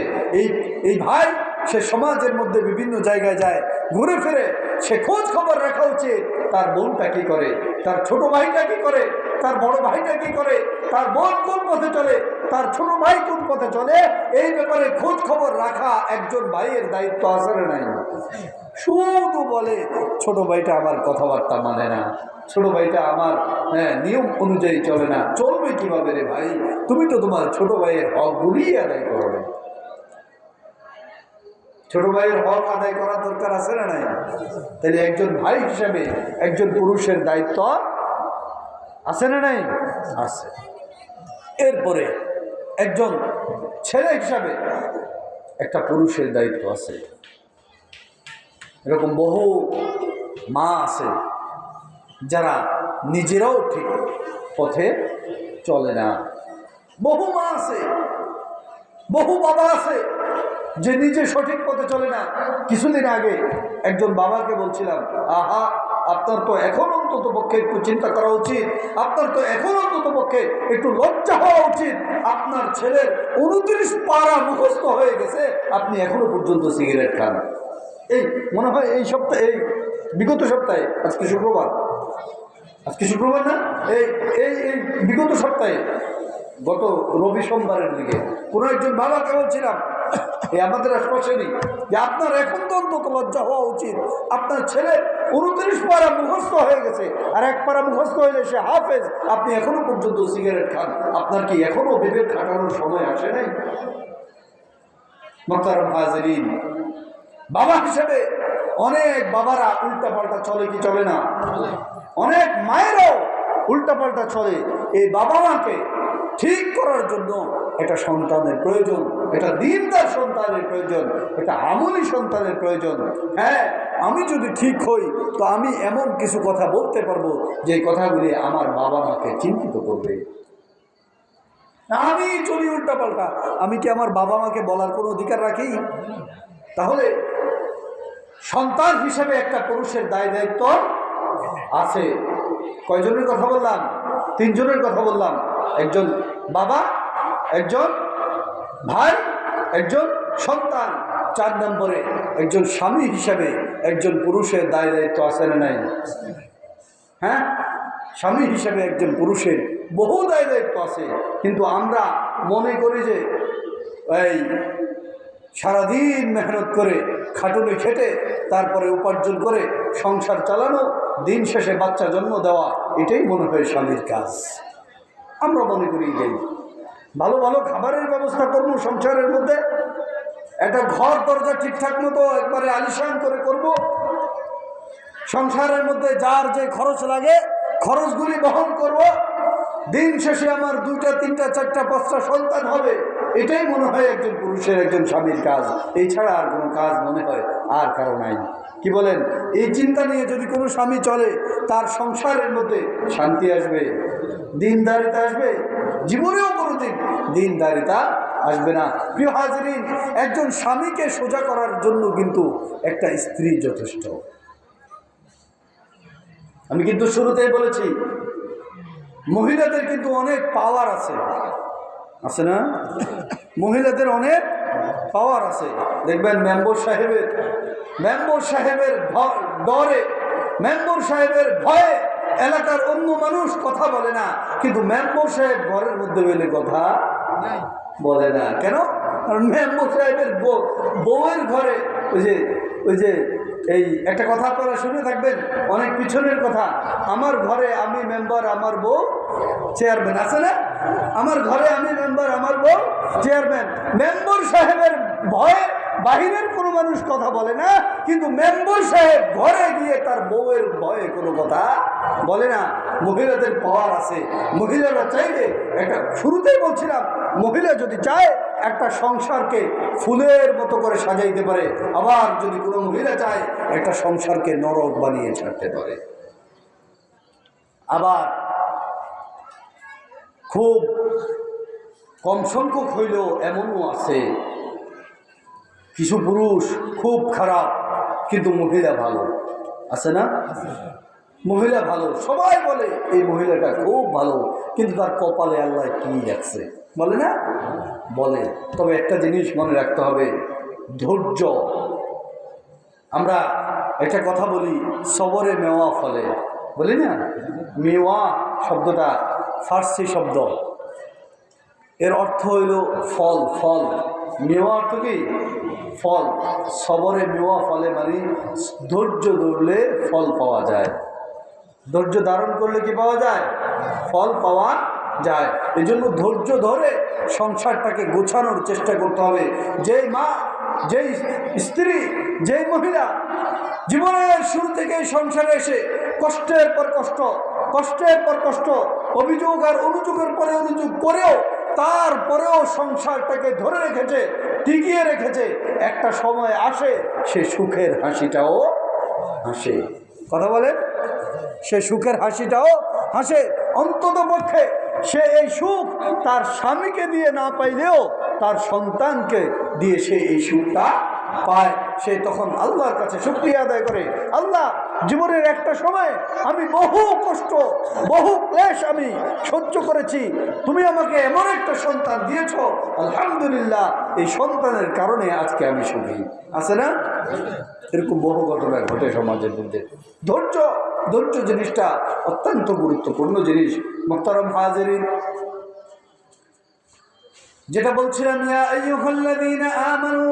এই ভাই সে সমাজের মধ্যে বিভিন্ন জায়গায় যায়, ঘুরে ফিরে, সে খোঁজ খবর রাখা উচিত তার বোনটা কি করে, তার ছোট ভাইটা কি করে, তার বড় ভাইটা কি করে, তার বোন কোন পথে চলে, তার ছোট ভাই কোন পথে চলে, এই ব্যাপারে খোঁজ খবর রাখা একজন ভাইয়ের দায়িত্ব আছে না নাই? শুধু বলে ছোট ভাইটা আমার কথাবার্তা মানে না, ছোট ভাইটা আমার নিয়ম অনুযায়ী চলে না। চলবে কিভাবে রে ভাই? তুমি তো তোমার ছোট ভাইয়ের হক গুলিয়ে আদায় করবে। ছোট ভাইয়ের হক আদায় করার দরকার আছে না নাই? তাহলে একজন ভাই হিসাবে একজন পুরুষের দায়িত্ব আছে না নাই? আছে। এরপরে একজন ছেলে হিসাবে একটা পুরুষের দায়িত্ব আছে। এরকম বহু মা আছে যারা নিজেরাও ঠিক পথে চলে না। বহু মা আছে, বহু বাবা আছে যে নিজে সঠিক পথে চলে না। কিছুদিন আগে একজন বাবাকে বলছিলাম, আহা, আপনার তো এখন অন্তত পক্ষে একটু চিন্তা করা উচিত, আপনার তো এখন অন্তত পক্ষে একটু লজ্জা হওয়া উচিত। আপনার ছেলের 29 পারা মুখস্থ হয়ে গেছে, আপনি এখনো পর্যন্ত সিগারেট খান। এই মনে হয় এই সপ্তাহে, এই বিগত সপ্তাহে, আজকে শুক্রবার না, এই এই এই বিগত সপ্তাহে, গত রবি সোমবারের দিকে কোনো একজন বাবাকে বলছিলাম, এই আমাদের আশপাশেরই, যে আপনার এখন তো অন্তত লজ্জা হওয়া উচিত, আপনার ছেলে 29 পারা মুখস্থ হয়ে গেছে, আর 1 পারা মুখস্থ হয়ে সে হাফেজ, আপনি এখনো পর্যন্ত সিগারেট খান। আপনার কি এখনো বিবেক খাটানোর সময় আসে নাই? মুহতারাম হাজিরিন, বাবা হিসেবে অনেক বাবারা উল্টাপাল্টা চলে কি চলে না? অনেক মায়েরও উল্টাপাল্টা চলে। এই বাবা মাকে ঠিক করার জন্য এটা সন্তানের প্রয়োজন, এটা দিনদার সন্তানের প্রয়োজন, এটা আমলি সন্তানের প্রয়োজন। হ্যাঁ, আমি যদি ঠিক হই তো আমি এমন কিছু কথা বলতে পারবো যে কথাগুলি আমার বাবা মাকে চিন্তিত করবে। আমি চলি উল্টাপাল্টা, আমি কি আমার বাবা মাকে বলার কোনো অধিকার রাখি? তাহলে সন্তান হিসেবে একটা পুরুষের দায়িত্ব আছে। কয়জনের কথা বললাম? 3 জনের কথা বললাম। একজন বাবা, একজন ভাই, একজন সন্তান। 4 নম্বরে একজন স্বামী হিসাবে একজন পুরুষের দায়িত্ব আছে না নাই? হ্যাঁ, স্বামী হিসাবে একজন পুরুষের বহু দায়িত্ব আছে, কিন্তু আমরা মনে করি যে এই সারাদিন মেহনত করে খাটুনি খেটে তারপরে উপার্জন করে সংসার চালানো, দিন শেষে বাচ্চা জন্ম দেওয়া, এটাই মনে হয় স্বামীর কাজ। আমরা মনে করি এটাই। ভালো ভালো খাবারের ব্যবস্থা করবো সংসারের মধ্যে, একটা ঘর দরজা ঠিকঠাক মতো একবারে আলিশান করে করব, সংসারের মধ্যে যার যে খরচ লাগে খরচগুলি বহন করব, দিন শেষে আমার 2টা 3টা 4টা 5টা সন্তান হবে, এটাই মনে হয় একজন পুরুষের, একজন স্বামীর কাজ। এছাড়া আর কোনো কাজ মনে হয় আর কারো নাই। কি বলেন? এই চিন্তা নিয়ে যদি কোনো স্বামী চলে, তার সংসারের মধ্যে শান্তি আসবে, দিনদারিতা আসবে? জীবনেও কোনোদিন দিনদারিতা আসবে না। প্রিয় হাজিরিন, একজন স্বামীকে সোজা করার জন্য কিন্তু একটা স্ত্রী যথেষ্ট। আমি কিন্তু শুরুতেই বলেছি, মহিলাদের কিন্তু অনেক পাওয়ার আছে, আছে না? মহিলাদের অনেক পাওয়ার আছে। দেখবেন মেম্বার সাহেবের ডরে, মেম্বার সাহেবের ভয়ে এলাকার অন্য মানুষ কথা বলে না, কিন্তু মেম্বার সাহেব ঘরের মধ্যে বলে কথা বলে না। কেন? কারণ মেম্বার সাহেবের বউয়ের ঘরে ওই যে এই একটা কথা আপনারা শুনে থাকবেন, অনেক পিছনের কথা, আমার ঘরে আমি মেম্বার, আমার বউ চেয়ারম্যান। আছে না? আমার ঘরে আমি মেম্বার, আমার বউ চেয়ারম্যান। মেম্বার সাহেবের ভয়ে বাহিরের কোনো মানুষ কথা বলে না, কিন্তু মেম্বার সাহেব ঘরে গিয়ে তার বউয়ের ভয়ে কোনো কথা বলে না। মহিলাদের পাওয়ার আছে। মহিলারা চাইলে একটা, শুরুতেই বলছিলাম, মহিলা যদি চায় একটা সংসারকে ফুলের মতো করে সাজাইতে পারে, আবার যদি কোনো মহিলা চায় একটা সংসারকে নরক বানিয়ে ছাড়তে পারে। আবার খুব কম সংখ্যক হইলেও এমনও আছে কিছু পুরুষ খুব খারাপ, কিন্তু মহিলা ভালো। আছে না? মহিলা ভালো, সবাই বলে এই মহিলাটা খুব ভালো, কিন্তু তার কপালে আল্লাহ কি রাখছে, বলে না? বলে। তবে একটা জিনিস মনে রাখতে হবে, ধৈর্য। আমরা একটা কথা বলি, সবরে মেওয়া ফলে, বলি না? মেওয়া শব্দটা ফার্সি শব্দ, এর অর্থ হইল ফল। ফল, মেওয়া অর্থ কি? ফল। সবরে মেওয়া ফলে মানে ধৈর্য ধরলে ফল পাওয়া যায়। ধৈর্য ধারণ করলে কি পাওয়া যায়? ফল পাওয়া যায়। এই জন্য ধৈর্য ধরে সংসারটাকে গোছানোর চেষ্টা করতে হবে। যেই মা, যেই স্ত্রী, যেই মহিলা জীবনের শুরু থেকে সংসারে এসে কষ্টের পর কষ্ট, কষ্টের পর কষ্ট, অভিযোগ আর অনুযোগের পরে অনুযোগ করেও তারপরেও সংসারটাকে ধরে রেখেছে, টিকিয়ে রেখেছে, একটা সময় আসে সে সুখের হাসিটাও হাসে। কথা বলেন? সে সুখের হাসিটাও হাসে। অন্তত পক্ষে সে এই সুখ তার স্বামীকে দিয়ে না পাইলেও তার সন্তানকে দিয়ে সে এই সুখটা পায়। সে তখন আল্লাহর কাছে শুকরিয়া আদায় করে, আল্লাহ, জীবনের একটা সময় আমি বহু কষ্ট, বহু ক্লেশ আমি সহ্য করেছি, তুমি আমাকে এমন একটা সন্তান দিয়েছ, আলহামদুলিল্লাহ, এই সন্তানের কারণে আজকে আমি সুখী। আছে না? এরকম বহু ঘটনা ঘটে সমাজের মধ্যে। ধৈর্য, ধৈর্য জিনিসটা অত্যন্ত গুরুত্বপূর্ণ জিনিস। মুহতারাম হাজিরিন, যেটা বলছিলাম, ইয়া আইয়ুহাল্লাযীনা আমানু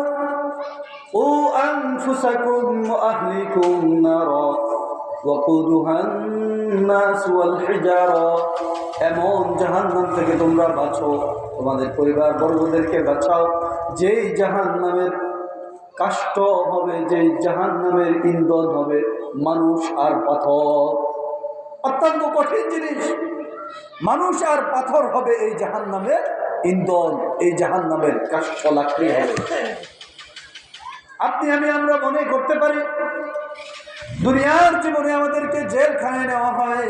ও আনফুসাকুম ওয়া আহলিকুম নারা ওয়াকুদুহান নাস ওয়াল হিজারা, এমন জাহান্নাম থেকে তোমরা বাঁচো, তোমাদের পরিবার বর্গদেরকে বাঁচাও, যেই জাহান্নামের কাষ্ট হবে, যেই জাহান্নামের ইন্ধন হবে মানুষ আর পাথর। অত্যন্ত কঠিন জিনিস। মানুষ আর পাথর হবে এই জাহান্নামের ইন্ধন, এই জাহান্নামের কাষ্ঠ লাকড়ি হবে। আপনি আমরা মনে করতে পারি দুনিয়ার জীবনে আমাদেরকে জেলখানায় নেওয়া হয়,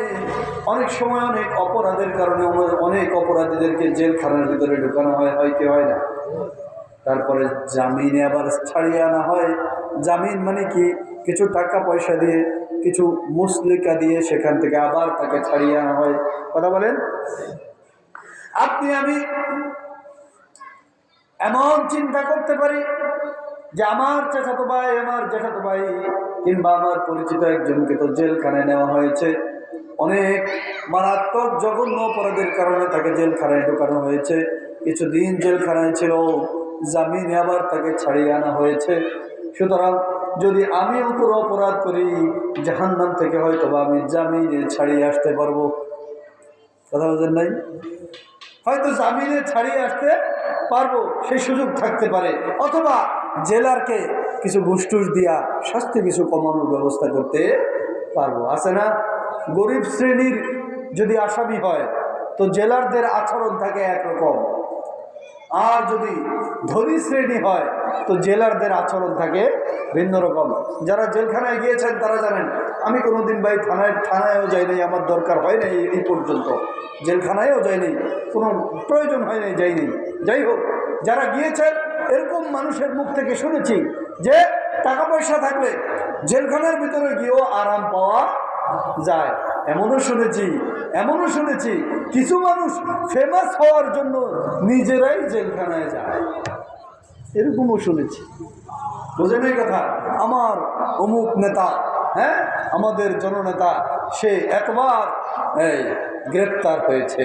অনেক সময় অনেক অপরাধের কারণে অনেক অপরাধীদেরকে জেলখানার ভিতরে ঢুকানো হয়, হয় কি হয় না? তারপরে জামিনে আবার ছাড়িয়ে আনা হয়। জামিন মানে কি? কিছু টাকা পয়সা দিয়ে, কিছু মুসলিকা দিয়ে সেখান থেকে আবার তাকে ছাড়িয়ে আনা হয়। কথা বলেন? আপনি আমি এমন চিন্তা করতে পারি যে আমার চাচাতো ভাই, আমার জ্যাঠাতো ভাই কিংবা আমার পরিচিত একজনকে তো জেলখানায় নেওয়া হয়েছে, অনেক মারাত্মক জঘন্য অপরাধের কারণে তাকে জেলখানায় ঢোকানো হয়েছে। কিছুদিন জেলখানায় ছিল, জামিনে আবার তাকে ছাড়িয়ে আনা হয়েছে। সুতরাং যদি আমিও কোনো অপরাধ করি, জাহান্নাম থেকে হয়তো আমি জামিনে ছাড়িয়ে আসতে পারবো। কথা বলেন নাই? হয়তো জামিনে ছাড়িয়ে আসতে পারবো, সেই সুযোগ থাকতে পারে। অথবা জেলারকে কিছু ঘুষ-টুস দিয়া শাস্তি কিছু কমানোর ব্যবস্থা করতে পারবো। আছে না? গরিব শ্রেণীর যদি আসামি হয় তো জেলারদের আচরণ থাকে একরকম, আর যদি ধনী শ্রেণী হয় তো জেলারদের আচরণ থাকে ভিন্ন রকম। যারা জেলখানায় গিয়েছেন তারা জানেন, আমি কোনোদিন ভাই থানায়ও যাই নাই, আমার দরকার হয় নাই এই পর্যন্ত, জেলখানায়ও যাই নাই, কোনো প্রয়োজন হয় নাই, যাইনি। যাই হোক, যারা গিয়েছেন এরকম মানুষের মুখ থেকে শুনেছি যে টাকা পয়সা থাকলে জেলখানার ভিতরে গিয়েও আরাম পাওয়া যায়। এমনও শুনেছি কিছু মানুষ ফেমাস হওয়ার জন্য নিজেরাই জেলখানায় যায়, এরকমও শুনেছি। বুঝেন এই কথা? আমার অমুক নেতা, হ্যাঁ, আমাদের জননেতা, সে একবার এই গ্রেপ্তার হয়েছে,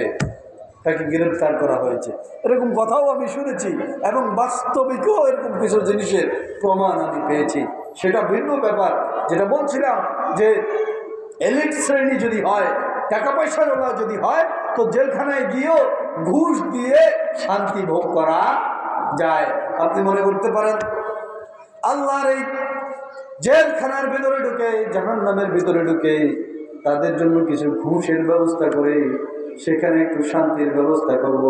তাকে গ্রেপ্তার করা হয়েছে, এরকম কথাও আমি শুনেছি এবং বাস্তবিকও এরকম কিছু জিনিসের প্রমাণ আমি পেয়েছি। সেটা ভিন্ন ব্যাপার। যেটা বলছিলাম যে এলিট শ্রেণী যদি হয়, টাকা পয়সাওয়ালা যদি হয়, তো জেলখানায় গিয়েও ঘুষ দিয়ে শান্তি ভোগ করা যায়। আপনি মনে করতে পারেন আল্লাহর এই জেলখানার ভিতরে ঢুকে, জাহান্নামের ভিতরে ঢুকে তাদের জন্য কিছু ঘুষের ব্যবস্থা করে সেখানে একটু শান্তির ব্যবস্থা করব,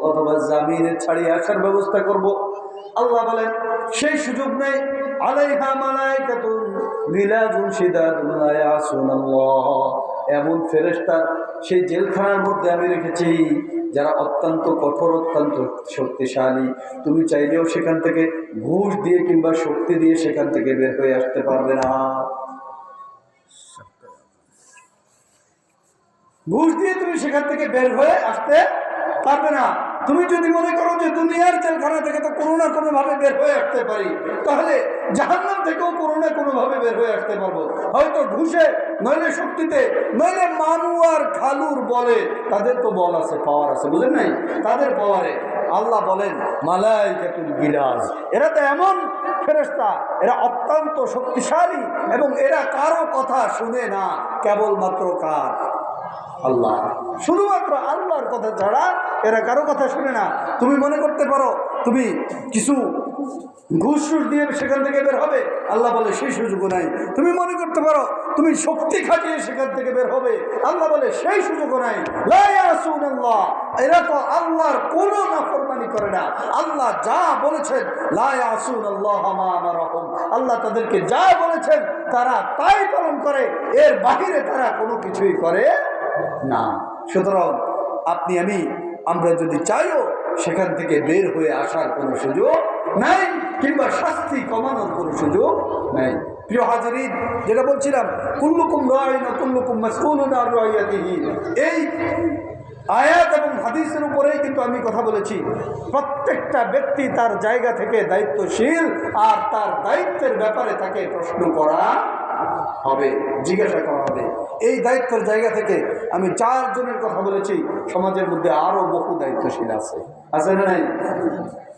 অথবা জামিনে ছাড়িয়ে আসার ব্যবস্থা করব। আল্লাহ বলেন সেই সুযোগ নেই। আলাইহা মালাইকাতুন গিলাজুন শিদাদুন লা ইয়াসুনাল্লাহ, এমন ফেরেশতা সেই জেলখানার মধ্যে আমি রেখেছি যারা অত্যন্ত কঠোর, অত্যন্ত শক্তিশালী। তুমি চাইলেও সেখান থেকে ঘুষ দিয়ে কিংবা শক্তি দিয়ে সেখান থেকে বের হয়ে আসতে পারবে না। ঘুষ দিয়ে তুমি সেখান থেকে বের হয়ে আসতে পারবে না। তুমি যদি মনে করো যে দুনিয়ার জেলখানা থেকে তো কোনো না কোনো ভাবে বের হয়ে আসতে পারি, তাহলে জাহান্নাম থেকেও কোনো না কোনো ভাবে বের হয়ে আসতে পারবো, হয়তো ঘুষে, নইলে শক্তিতে, নইলে মানু আর খালুর বলে। তাদের তো বল আছে, পাওয়ার আছে, বুঝেন নাই? তাদের পাওয়ারে আল্লাহ বলেন মালাইকাতুল গিলাজ, এরা তো এমন ফেরেশতা, এরা অত্যন্ত শক্তিশালী এবং এরা কারো কথা শুনে না, কেবলমাত্র কার? আল্লাহ। শুধুমাত্র আল্লাহর কথা ছাড়া এরা কারো কথা শুনে না। তুমি মনে করতে পারো তুমি কিছু ঘুষ দিয়ে সেখান থেকে বের হবে, আল্লাহ বলে সেই সুযোগও নাই। তুমি মনে করতে পারো তুমি শক্তি খাটিয়ে সেখান থেকে বের হবে, আল্লাহ বলে সেই সুযোগও নাই। লা ইয়াসুনাল্লাহ, এরা তো আল্লাহর কোনো নাফরমানি করে না। আল্লাহ যা বলেছেন, লা ইয়াসুনাল্লাহ মা আমারাহুম, আল্লাহ তাদেরকে যা বলেছেন তারা তাই পালন করে, এর বাহিরে তারা কোনো কিছুই করে না। সুতরাং আপনি আমরা যদি চাইও সেখান থেকে বের হয়ে আসার কোনো সুযোগ নাই, কিংবা শাস্তি কমানোর কোনো সুযোগ নাই। প্রিয় হাজিরিন, যেটা বলছিলাম কুল্লুকুম রাইন ওয়া কুল্লুকুম মাসউলুন আন রাইয়াতিহি, এই আয়াত এবং হাদিসের উপরেই কিন্তু আমি কথা বলেছি। প্রত্যেকটা ব্যক্তি তার জায়গা থেকে দায়িত্বশীল, আর তার দায়িত্বের ব্যাপারে তাকে প্রশ্ন করা হবে, জিজ্ঞাসা করা হবে। এই দায়িত্বের জায়গা থেকে আমি 4 জনের কথা বলেছি, সমাজের মধ্যে আরো বহু দায়িত্বশীল আছে, আছে না নাই?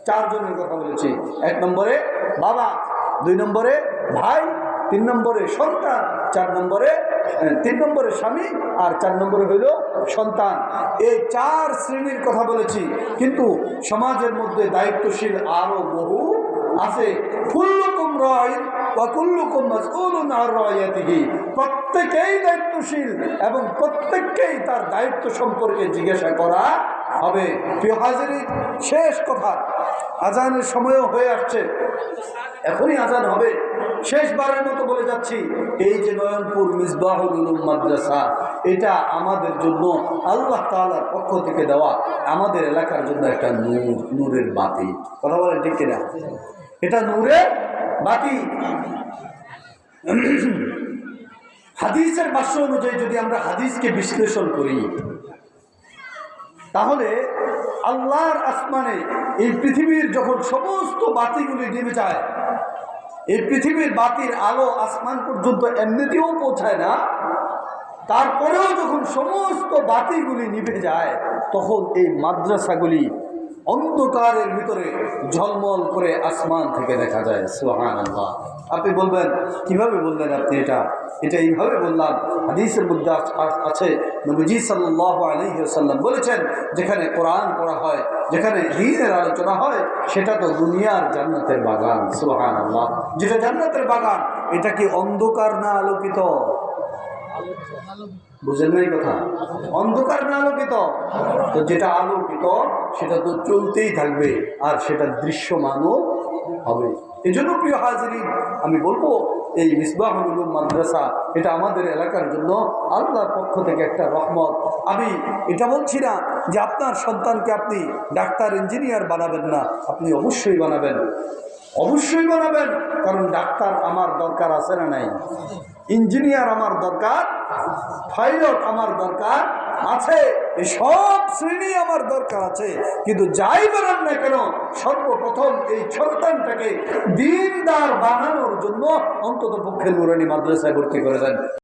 4 জনের কথা বলেছি। 1 নম্বরে বাবা, 2 নম্বরে ভাই, 3 নম্বরে সন্তান, 4 নম্বরে 3 নম্বরে স্বামী, আর 4 নম্বরে হইল সন্তান। এই 4 শ্রেণীর কথা বলেছি, কিন্তু সমাজের মধ্যে দায়িত্বশীল আরো বহু আছে। কুল্লুকুম রাইন ওয়া কুল্লুকুম মাসউলুন আন রাইয়াতিহি, প্রত্যেকেই দায়িত্বশীল এবং প্রত্যেককেই তার দায়িত্ব সম্পর্কে জিজ্ঞাসা করা হবে। প্রিয় হাজিরিন, শেষ কথা, আজানের সময়ও হয়ে আসছে, এখনই আজান হবে। শেষবারের মতো বলে যাচ্ছি, এই যে নয়নপুর মিসবাহুল উলুম মাদ্রাসা, এটা আমাদের জন্য আল্লাহ তাআলার পক্ষ থেকে দেওয়া, আমাদের এলাকার জন্য একটা নূরের বাতি। কথা বলেন ঠিক কিনা? এটা নূরের বাতি। হাদিসের ভাষ্য অনুযায়ী যদি আমরা হাদিসকে বিশ্লেষণ করি, তাহলে আল্লাহর আসমানে এই পৃথিবীর যখন সমস্ত বাতিগুলি নিভে যায়, এই পৃথিবীর বাতির আলো আসমান পর্যন্ত এমনিতেও পৌঁছায় না, তারপরেও যখন সমস্ত বাতিগুলি নিভে যায়, তখন এই মাদ্রাসাগুলি অন্ধকারের ভিতরে ঝলমল করে আসমান থেকে দেখা যায়। সুবহানাল্লাহ। আপনি বলবেন কিভাবে বললেন আপনি? এটা এইভাবে বললাম, হাদিসের মধ্যে আছে, নবীজি সাল্লাল্লাহু আলাইহি ওয়াসাল্লাম বলেছেন, যেখানে কোরআন পড়া হয়, যেখানে দ্বীনের আলোচনা হয়, সেটা তো দুনিয়ার জান্নাতের বাগান। সুবহানাল্লাহ। যেটা জান্নাতের বাগান, এটা কি অন্ধকার না আলোকিত? বুঝেন না এই কথা? অন্ধকার না আলোকিত? তো যেটা আলোকিত সেটা তো চলতেই থাকবে, আর সেটা দৃশ্যমানও হবে। এই জন্য প্রিয় হাজিরিন, আমি বলবো এই মিসবাহুল উলুম মাদ্রাসা, এটা আমাদের এলাকার জন্য আল্লাহর পক্ষ থেকে একটা রহমত। আমি এটা বলছি না যে আপনার সন্তানকে আপনি ডাক্তার, ইঞ্জিনিয়ার বানাবেন না, আপনি অবশ্যই বানাবেন, অবশ্যই বানাবেন, কারণ ডাক্তার আমার দরকার আছে না নাই? ইঞ্জিনিয়ার আমার দরকার, পাইলট আমার দরকার আছে, এই সব শ্রেণী আমার দরকার আছে। কিন্তু যাই বলেন না কেন, সর্বপ্রথম এই সন্তানটাকে দিনদার বানানোর জন্য অন্তত পক্ষে নুরানি মাদ্রাসায় ভর্তি করে দেন।